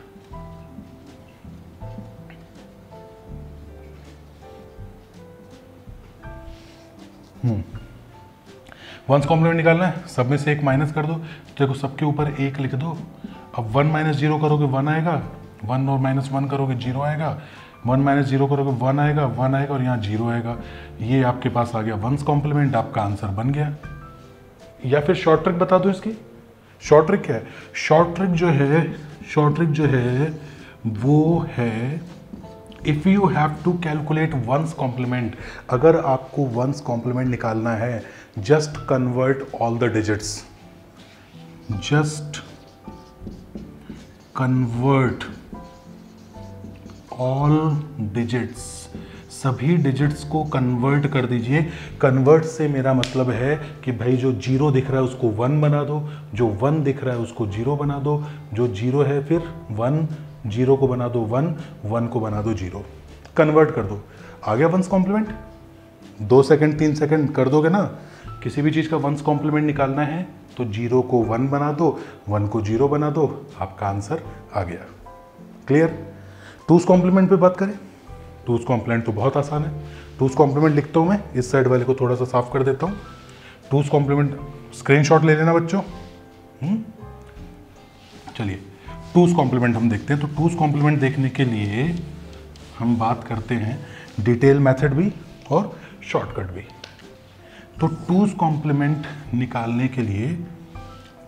1's कॉम्प्लीमेंट निकालना है, सब में से एक माइनस कर दो, देखो सबके ऊपर 1 लिख दो। अब 1 - 0 करोगे 1 आएगा, 1 और -1 करोगे 0 आएगा, 1 - 0 करोगे 1 आएगा, 1 आएगा और यहाँ 0 आएगा। ये आपके पास आ गया 1's कॉम्प्लीमेंट, आपका आंसर बन गया। या फिर शॉर्ट ट्रिक बता दो इसकी। शॉर्ट ट्रिक क्या है? शॉर्ट ट्रिक जो है वो है, if you have to calculate 1's complement, अगर आपको 1's कॉम्प्लीमेंट निकालना है, just convert all the digits, just convert all digits, सभी डिजिट्स को कन्वर्ट कर दीजिए। कन्वर्ट से मेरा मतलब है कि भाई जो 0 दिख रहा है उसको 1 बना दो, जो 1 दिख रहा है उसको 0 बना दो, जो 0 है फिर 1, 0 को बना दो 1, 1 को बना दो 0, कन्वर्ट कर दो। आ गया 1's कॉम्प्लीमेंट। 2 सेकंड 3 सेकंड कर दोगे ना। किसी भी चीज़ का 1's कॉम्प्लीमेंट निकालना है तो 0 को 1 बना दो, 1 को 0 बना दो, आपका आंसर आ गया। क्लियर? 2's कॉम्प्लीमेंट पे बात करें। 2's कॉम्प्लीमेंट तो बहुत आसान है। 2's कॉम्प्लीमेंट लिखता हूँ मैं, इस साइड वाले को थोड़ा सा साफ कर देता हूँ। 2's कॉम्प्लीमेंट स्क्रीनशॉट ले लेना बच्चों। चलिए 2's कॉम्प्लीमेंट हम देखते हैं। तो 2's कॉम्प्लीमेंट देखने के लिए हम बात करते हैं डिटेल मेथड भी और शॉर्टकट भी। तो 2's कॉम्प्लीमेंट निकालने के लिए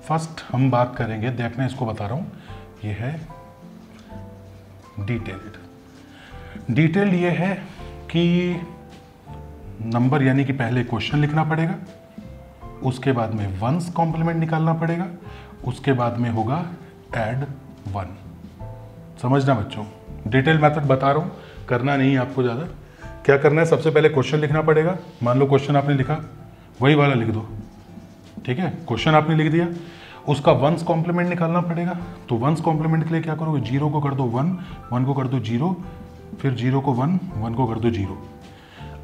फर्स्ट हम बात करेंगे, देखना इसको बता रहा हूँ, ये है डिटेल्ड। डिटेल्ड ये है कि नंबर यानी कि पहले क्वेश्चन लिखना पड़ेगा, उसके बाद में 1's कॉम्प्लीमेंट निकालना पड़ेगा, उसके बाद में होगा ऐड 1। समझना बच्चों, डिटेल मेथड बता रहा हूँ, करना नहीं है आपको ज़्यादा। क्या करना है, सबसे पहले क्वेश्चन लिखना पड़ेगा। मान लो क्वेश्चन आपने लिखा, वही वाला लिख दो, ठीक है। क्वेश्चन आपने लिख दिया, उसका वंस कॉम्प्लीमेंट निकालना पड़ेगा। तो वंस कॉम्प्लीमेंट के लिए क्या करोगे, 0 को कर दो 1, 1 को कर दो 0, फिर 0 को 1, 1 को कर दो 0।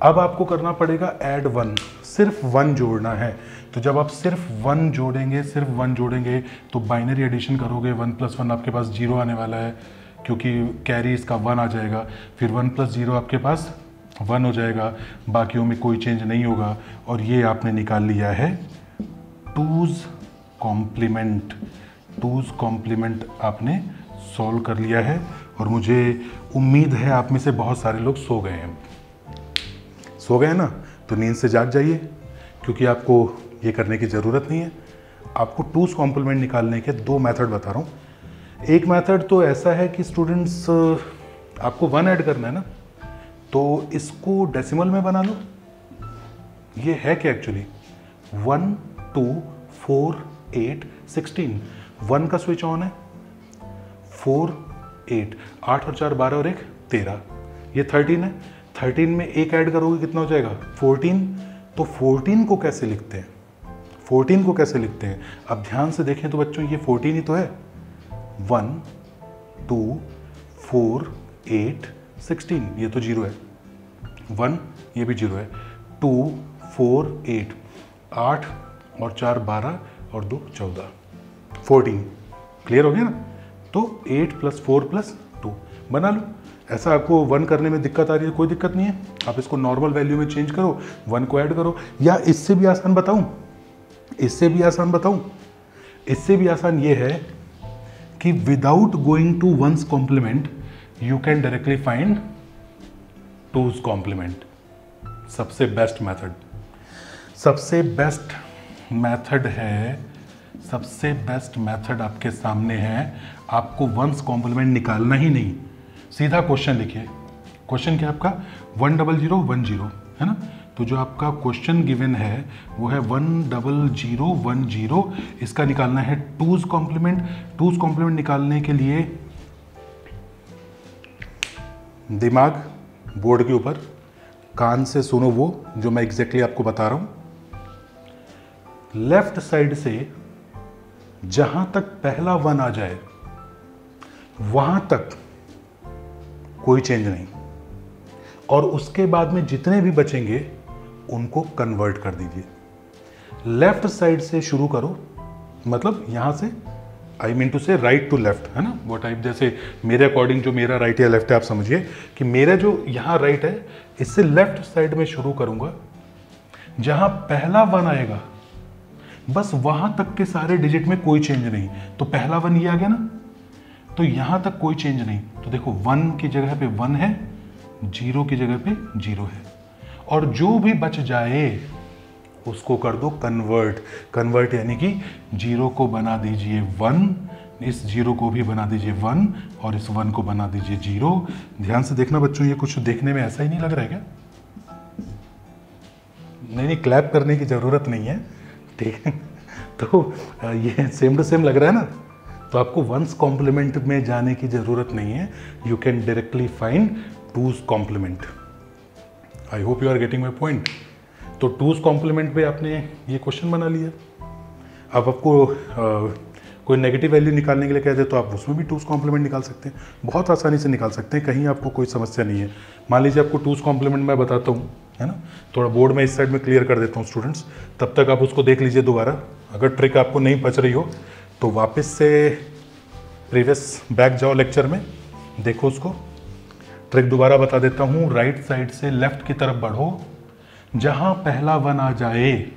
अब आपको करना पड़ेगा ऐड 1, सिर्फ 1 जोड़ना है। तो जब आप सिर्फ 1 जोड़ेंगे तो बाइनरी एडिशन करोगे, 1 + 1 आपके पास 0 आने वाला है, क्योंकि कैरी इसका 1 आ जाएगा। फिर 1 + 0 आपके पास 1 हो जाएगा, बाकियों में कोई चेंज नहीं होगा। और ये आपने निकाल लिया है 2's कॉम्प्लीमेंट। 2's कॉम्प्लीमेंट आपने सॉल्व कर लिया है। और मुझे उम्मीद है आप में से बहुत सारे लोग सो गए हैं। सो गए ना, तो नींद से जाग जाइए, क्योंकि आपको ये करने की ज़रूरत नहीं है। आपको 2's कॉम्प्लीमेंट निकालने के 2 मेथड बता रहा हूँ। एक मेथड तो ऐसा है कि स्टूडेंट्स आपको 1 ऐड करना है ना, तो इसको डेसिमल में बना लो। ये है क्या एक्चुअली 1 2 4 8 16, 1 का स्विच ऑन है, 4 8, 8 और 4 12 और 1 13, ये 13 है। 13 में 1 ऐड करोगे कितना हो जाएगा 14। तो 14 को कैसे लिखते हैं, 14 को कैसे लिखते हैं, अब ध्यान से देखें तो बच्चों ये 14 ही तो है। 1 2 4 8 16, ये तो 0 है। 1 ये भी 0 है। 2 4 8, 8 और 4 12 और 2 14, 14। क्लियर हो गया ना। तो 8 + 4 + 2 बना लो। ऐसा आपको 1 करने में दिक्कत आ रही है, कोई दिक्कत नहीं है, आप इसको नॉर्मल वैल्यू में चेंज करो, 1 को ऐड करो। या इससे भी आसान बताऊं, इससे भी आसान ये है कि without going to 1's complement you can directly find 2's complement. सबसे बेस्ट मेथड आपके सामने है। आपको 1's कॉम्प्लीमेंट निकालना ही नहीं, सीधा क्वेश्चन लिखिए। क्वेश्चन क्या आपका 10010 है ना। तो जो आपका क्वेश्चन गिवन है वो है 10010, इसका निकालना है 2's कॉम्प्लीमेंट। 2's कॉम्प्लीमेंट निकालने के लिए दिमाग बोर्ड के ऊपर, कान से सुनो वो जो मैं एग्जैक्टली आपको बता रहा हूं। लेफ्ट साइड से जहां तक पहला 1 आ जाए वहां तक कोई चेंज नहीं, और उसके बाद में जितने भी बचेंगे उनको कन्वर्ट कर दीजिए। लेफ्ट साइड से शुरू करो, मतलब यहां से, आई मीन टू से राइट टू लेफ्ट, है ना, वो टाइप। जैसे मेरे अकॉर्डिंग जो मेरा राइट या लेफ्ट है, आप समझिए कि मेरा जो यहां राइट है, इससे लेफ्ट साइड में शुरू करूंगा। जहां पहला 1 आएगा बस वहां तक के सारे डिजिट में कोई चेंज नहीं। तो पहला 1 ये आ गया ना, तो यहां तक कोई चेंज नहीं। तो देखो 1 की जगह पे 1 है, 0 की जगह पे 0 है, और जो भी बच जाए उसको कर दो कन्वर्ट यानी कि 0 को बना दीजिए 1, इस 0 को भी बना दीजिए 1, और इस 1 को बना दीजिए 0। ध्यान से देखना बच्चों, ये कुछ देखने में ऐसा ही नहीं लग रहा है क्या? नहीं, क्लैप करने की जरूरत नहीं है, ठीक है। तो ये सेम टू सेम लग रहा है ना। तो आपको 1's कॉम्प्लीमेंट में जाने की जरूरत नहीं है, you can directly find 2's complement. I hope you are getting my point. तो 2's कॉम्प्लीमेंट पे आपने ये क्वेश्चन बना लिया। अब आपको कोई नेगेटिव वैल्यू निकालने के लिए कह दे तो आप उसमें भी 2's कॉम्प्लीमेंट निकाल सकते हैं, बहुत आसानी से निकाल सकते हैं, कहीं आपको कोई समस्या नहीं है। मान लीजिए आपको 2's कॉम्प्लीमेंट मैं बताता हूँ, है ना, थोड़ा बोर्ड में इस साइड में क्लियर कर देता हूँ स्टूडेंट्स, तब तक आप उसको देख लीजिए दोबारा। अगर ट्रिक आपको नहीं बच रही हो तो वापस से प्रीवियस बैक जाओ लेक्चर में, देखो उसको। ट्रिक दोबारा बता देता हूँ, राइट साइड से लेफ्ट की तरफ बढ़ो, जहां पहला 1 आ जाए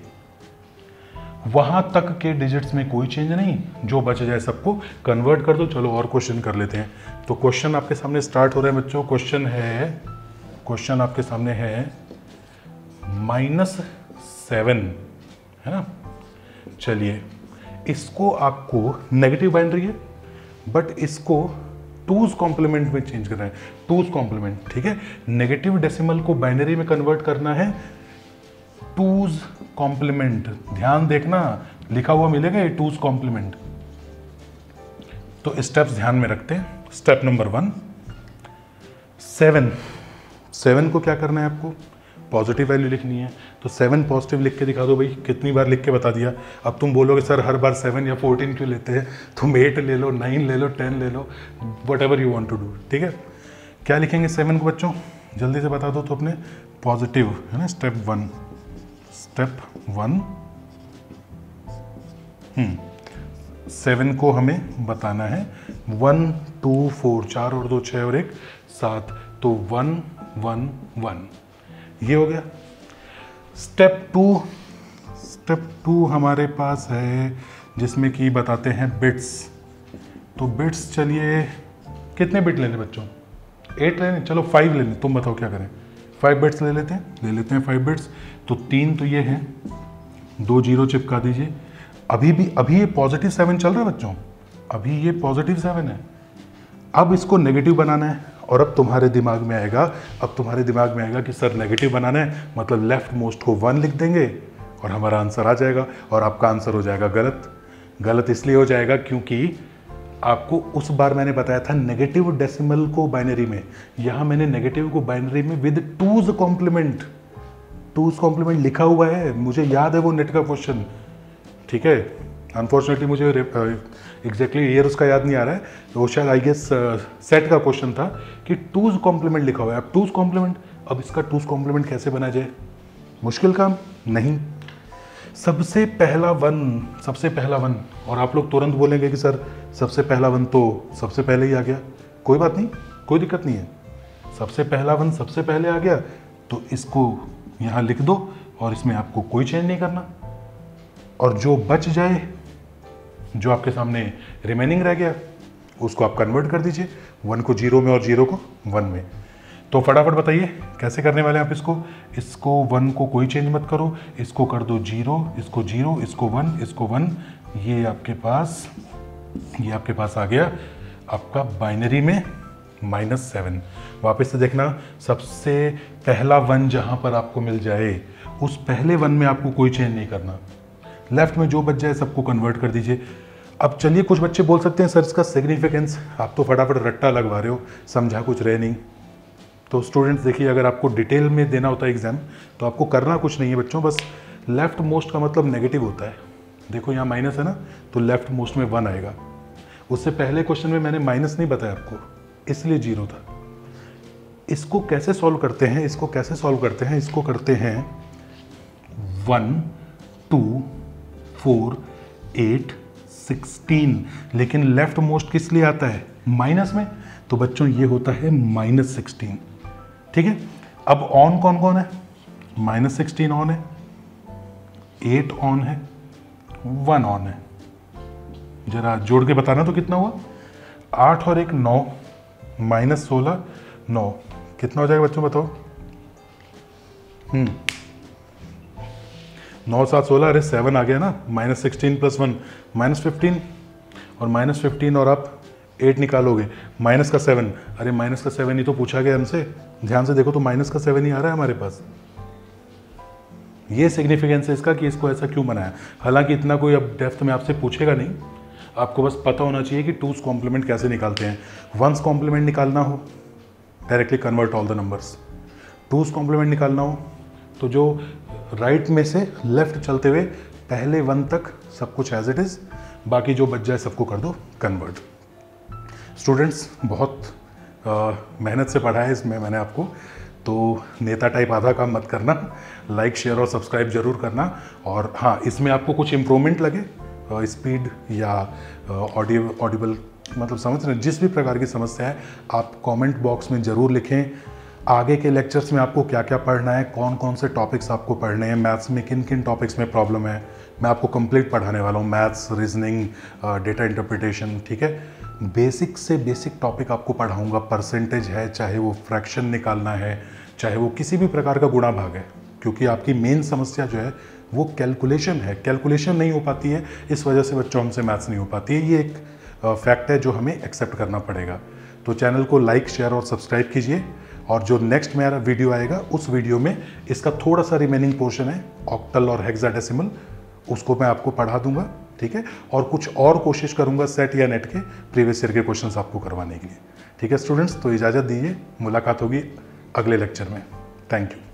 वहां तक के डिजिट्स में कोई चेंज नहीं, जो बच जाए सबको कन्वर्ट कर दो। चलो और क्वेश्चन कर लेते हैं। तो क्वेश्चन आपके सामने स्टार्ट हो रहे हैं बच्चों। क्वेश्चन आपके सामने है -7, है ना। चलिए, इसको आपको नेगेटिव बाइनरी है, बट इसको 2's कॉम्प्लीमेंट में चेंज करना है। 2's कॉम्प्लीमेंट, ठीक है। नेगेटिव डेसिमल को बाइनरी में कन्वर्ट करना है, 2's कॉम्प्लीमेंट। ध्यान देखना, लिखा हुआ मिलेगा ये 2's कॉम्प्लीमेंट। तो स्टेप्स ध्यान में रखते हैं। स्टेप नंबर 1, 7 को क्या करना है आपको, पॉजिटिव वैल्यू लिखनी है तो 7 पॉजिटिव लिख के दिखा दो भाई। कितनी बार लिख के बता दिया। अब तुम बोलोगे सर हर बार 7 या 14 क्यों लेते हैं, तुम 8 ले लो, 9 ले लो, 10 ले लो, whatever you want to do. ठीक है, क्या लिखेंगे 7 को बच्चों, जल्दी से बता दो तो अपने पॉजिटिव है ना। स्टेप 1 7 को हमें बताना है 1 2 4, 4 और 2 6 और 1 7, तो 1 1 1 ये हो गया। स्टेप 2 हमारे पास है जिसमें कि बताते हैं बिट्स। तो बिट्स चलिए कितने बिट लेने बच्चों, 8 लेने, चलो 5 लेने, तुम बताओ क्या करें। 5 बिट्स ले लेते हैं 5 बिट्स। तो 3 तो ये हैं, 2 0 चिपका दीजिए। अभी ये पॉजिटिव 7 चल रहा है बच्चों, अभी ये पॉजिटिव 7 है। अब इसको नेगेटिव बनाना है और अब तुम्हारे दिमाग में आएगा कि सर नेगेटिव बनाना है मतलब लेफ्ट मोस्ट को 1 लिख देंगे और हमारा आंसर आ जाएगा। और आपका आंसर हो जाएगा गलत इसलिए हो जाएगा क्योंकि आपको उस बार मैंने बताया था नेगेटिव डेसिमल को बाइनरी में, यहाँ मैंने नेगेटिव को बाइनरी में विद टूज कॉम्प्लीमेंट लिखा हुआ है। मुझे याद है वो नेट का क्वेश्चन, ठीक है। अनफॉर्चुनेटली मुझे एग्जैक्टली ईयर उसका याद नहीं आ रहा है, वो शायद आई गेस सेट का क्वेश्चन था कि टूज कॉम्प्लीमेंट लिखा हुआ है। अब टूज कॉम्प्लीमेंट, अब इसका टूज कॉम्प्लीमेंट कैसे बना जाए, मुश्किल काम नहीं। सबसे पहला वन और आप लोग तुरंत बोलेंगे कि सर सबसे पहला वन तो सबसे पहले ही आ गया। कोई बात नहीं, कोई दिक्कत नहीं है। सबसे पहला वन सबसे पहले आ गया तो इसको यहाँ लिख दो और इसमें आपको कोई चेंज नहीं करना। और जो बच जाए, जो आपके सामने रिमेनिंग रह गया, उसको आप कन्वर्ट कर दीजिए 1 को 0 में और 0 को 1 में। तो फटाफट बताइए कैसे करने वाले हैं आप इसको 1 को कोई चेंज मत करो, इसको कर दो 0, इसको 0, इसको 1, इसको 1। ये आपके पास आ गया आपका बाइनरी में -7। वापस से देखना, सबसे पहला 1 जहां पर आपको मिल जाए उस पहले 1 में आपको कोई चेंज नहीं करना। लेफ्ट में जो बच जाए सबको कन्वर्ट कर दीजिए। अब चलिए, कुछ बच्चे बोल सकते हैं सर इसका सिग्निफिकेंस, आप तो फटाफट रट्टा लगवा रहे हो, समझा कुछ रहे नहीं। तो स्टूडेंट्स देखिए, अगर आपको डिटेल में देना होता है एग्जाम तो आपको करना कुछ नहीं है बच्चों, बस लेफ्ट मोस्ट का मतलब नेगेटिव होता है। देखो यहाँ माइनस है ना, तो लेफ्ट मोस्ट में 1 आएगा। उससे पहले क्वेश्चन में मैंने माइनस नहीं बताया आपको, इसलिए 0 था। इसको कैसे सॉल्व करते हैं, इसको करते हैं 1 2 4 8 16, लेकिन लेफ्ट मोस्ट किस लिए आता है, माइनस में। तो बच्चों ये होता है -16, ठीक है। अब ऑन कौन कौन है, -16 ऑन है, 8 ऑन है, 1 ऑन है। जरा जोड़ के बताना तो कितना हुआ, 8 और 1 9, -16 9, कितना हो जाएगा बच्चों बताओ। 9 7 16, अरे 7 आ गया ना, -16 + 1 -15, और -15 और आप 8 निकालोगे, माइनस का 7, अरे माइनस का 7 ही तो पूछा गया हमसे, ध्यान से देखो तो माइनस का 7 ही आ रहा है हमारे पास। ये सिग्निफिकेंस है इसका कि इसको ऐसा क्यों बनाया। हालांकि इतना कोई अब डेप्थ में आपसे पूछेगा नहीं, आपको बस पता होना चाहिए कि 2's कॉम्प्लीमेंट कैसे निकालते हैं। 1's कॉम्प्लीमेंट निकालना हो, directly convert all the numbers. 2's complement निकालना हो तो जो राइट में से लेफ्ट चलते हुए पहले 1 तक सब कुछ एज इट इज, बाकी जो बच जाए सबको कर दो कन्वर्ट। स्टूडेंट्स बहुत मेहनत से पढ़ा है इसमें मैंने आपको, तो नेता टाइप आधा काम मत करना, लाइक शेयर और सब्सक्राइब जरूर करना। और हाँ, इसमें आपको कुछ इम्प्रूवमेंट लगे, स्पीड या ऑडिबल, मतलब समझ रहे हैं, जिस भी प्रकार की समस्या है आप कमेंट बॉक्स में ज़रूर लिखें। आगे के लेक्चर्स में आपको क्या क्या पढ़ना है, कौन कौन से टॉपिक्स आपको पढ़ने हैं, मैथ्स में किन किन टॉपिक्स में प्रॉब्लम है, मैं आपको कंप्लीट पढ़ाने वाला हूँ। मैथ्स, रीजनिंग, डेटा इंटरप्रिटेशन, ठीक है। बेसिक से बेसिक टॉपिक आपको पढ़ाऊँगा। परसेंटेज है, चाहे वो फ्रैक्शन निकालना है, चाहे वो किसी भी प्रकार का गुणा भाग है, क्योंकि आपकी मेन समस्या जो है वो कैलकुलेशन है। कैलकुलेशन नहीं हो पाती है, इस वजह से बच्चों हमसे मैथ्स नहीं हो पाती है। ये एक फैक्ट है जो हमें एक्सेप्ट करना पड़ेगा। तो चैनल को लाइक शेयर और सब्सक्राइब कीजिए, और जो नेक्स्ट मेरा वीडियो आएगा उस वीडियो में इसका थोड़ा सा रिमेनिंग पोर्शन है, ऑक्टल और हेक्साडेसिमल, उसको मैं आपको पढ़ा दूंगा, ठीक है। और कुछ और कोशिश करूंगा सेट या नेट के प्रीवियस ईयर के क्वेश्चंस आपको करवाने के लिए, ठीक है स्टूडेंट्स। तो इजाज़त दीजिए, मुलाकात होगी अगले लेक्चर में। Thank you.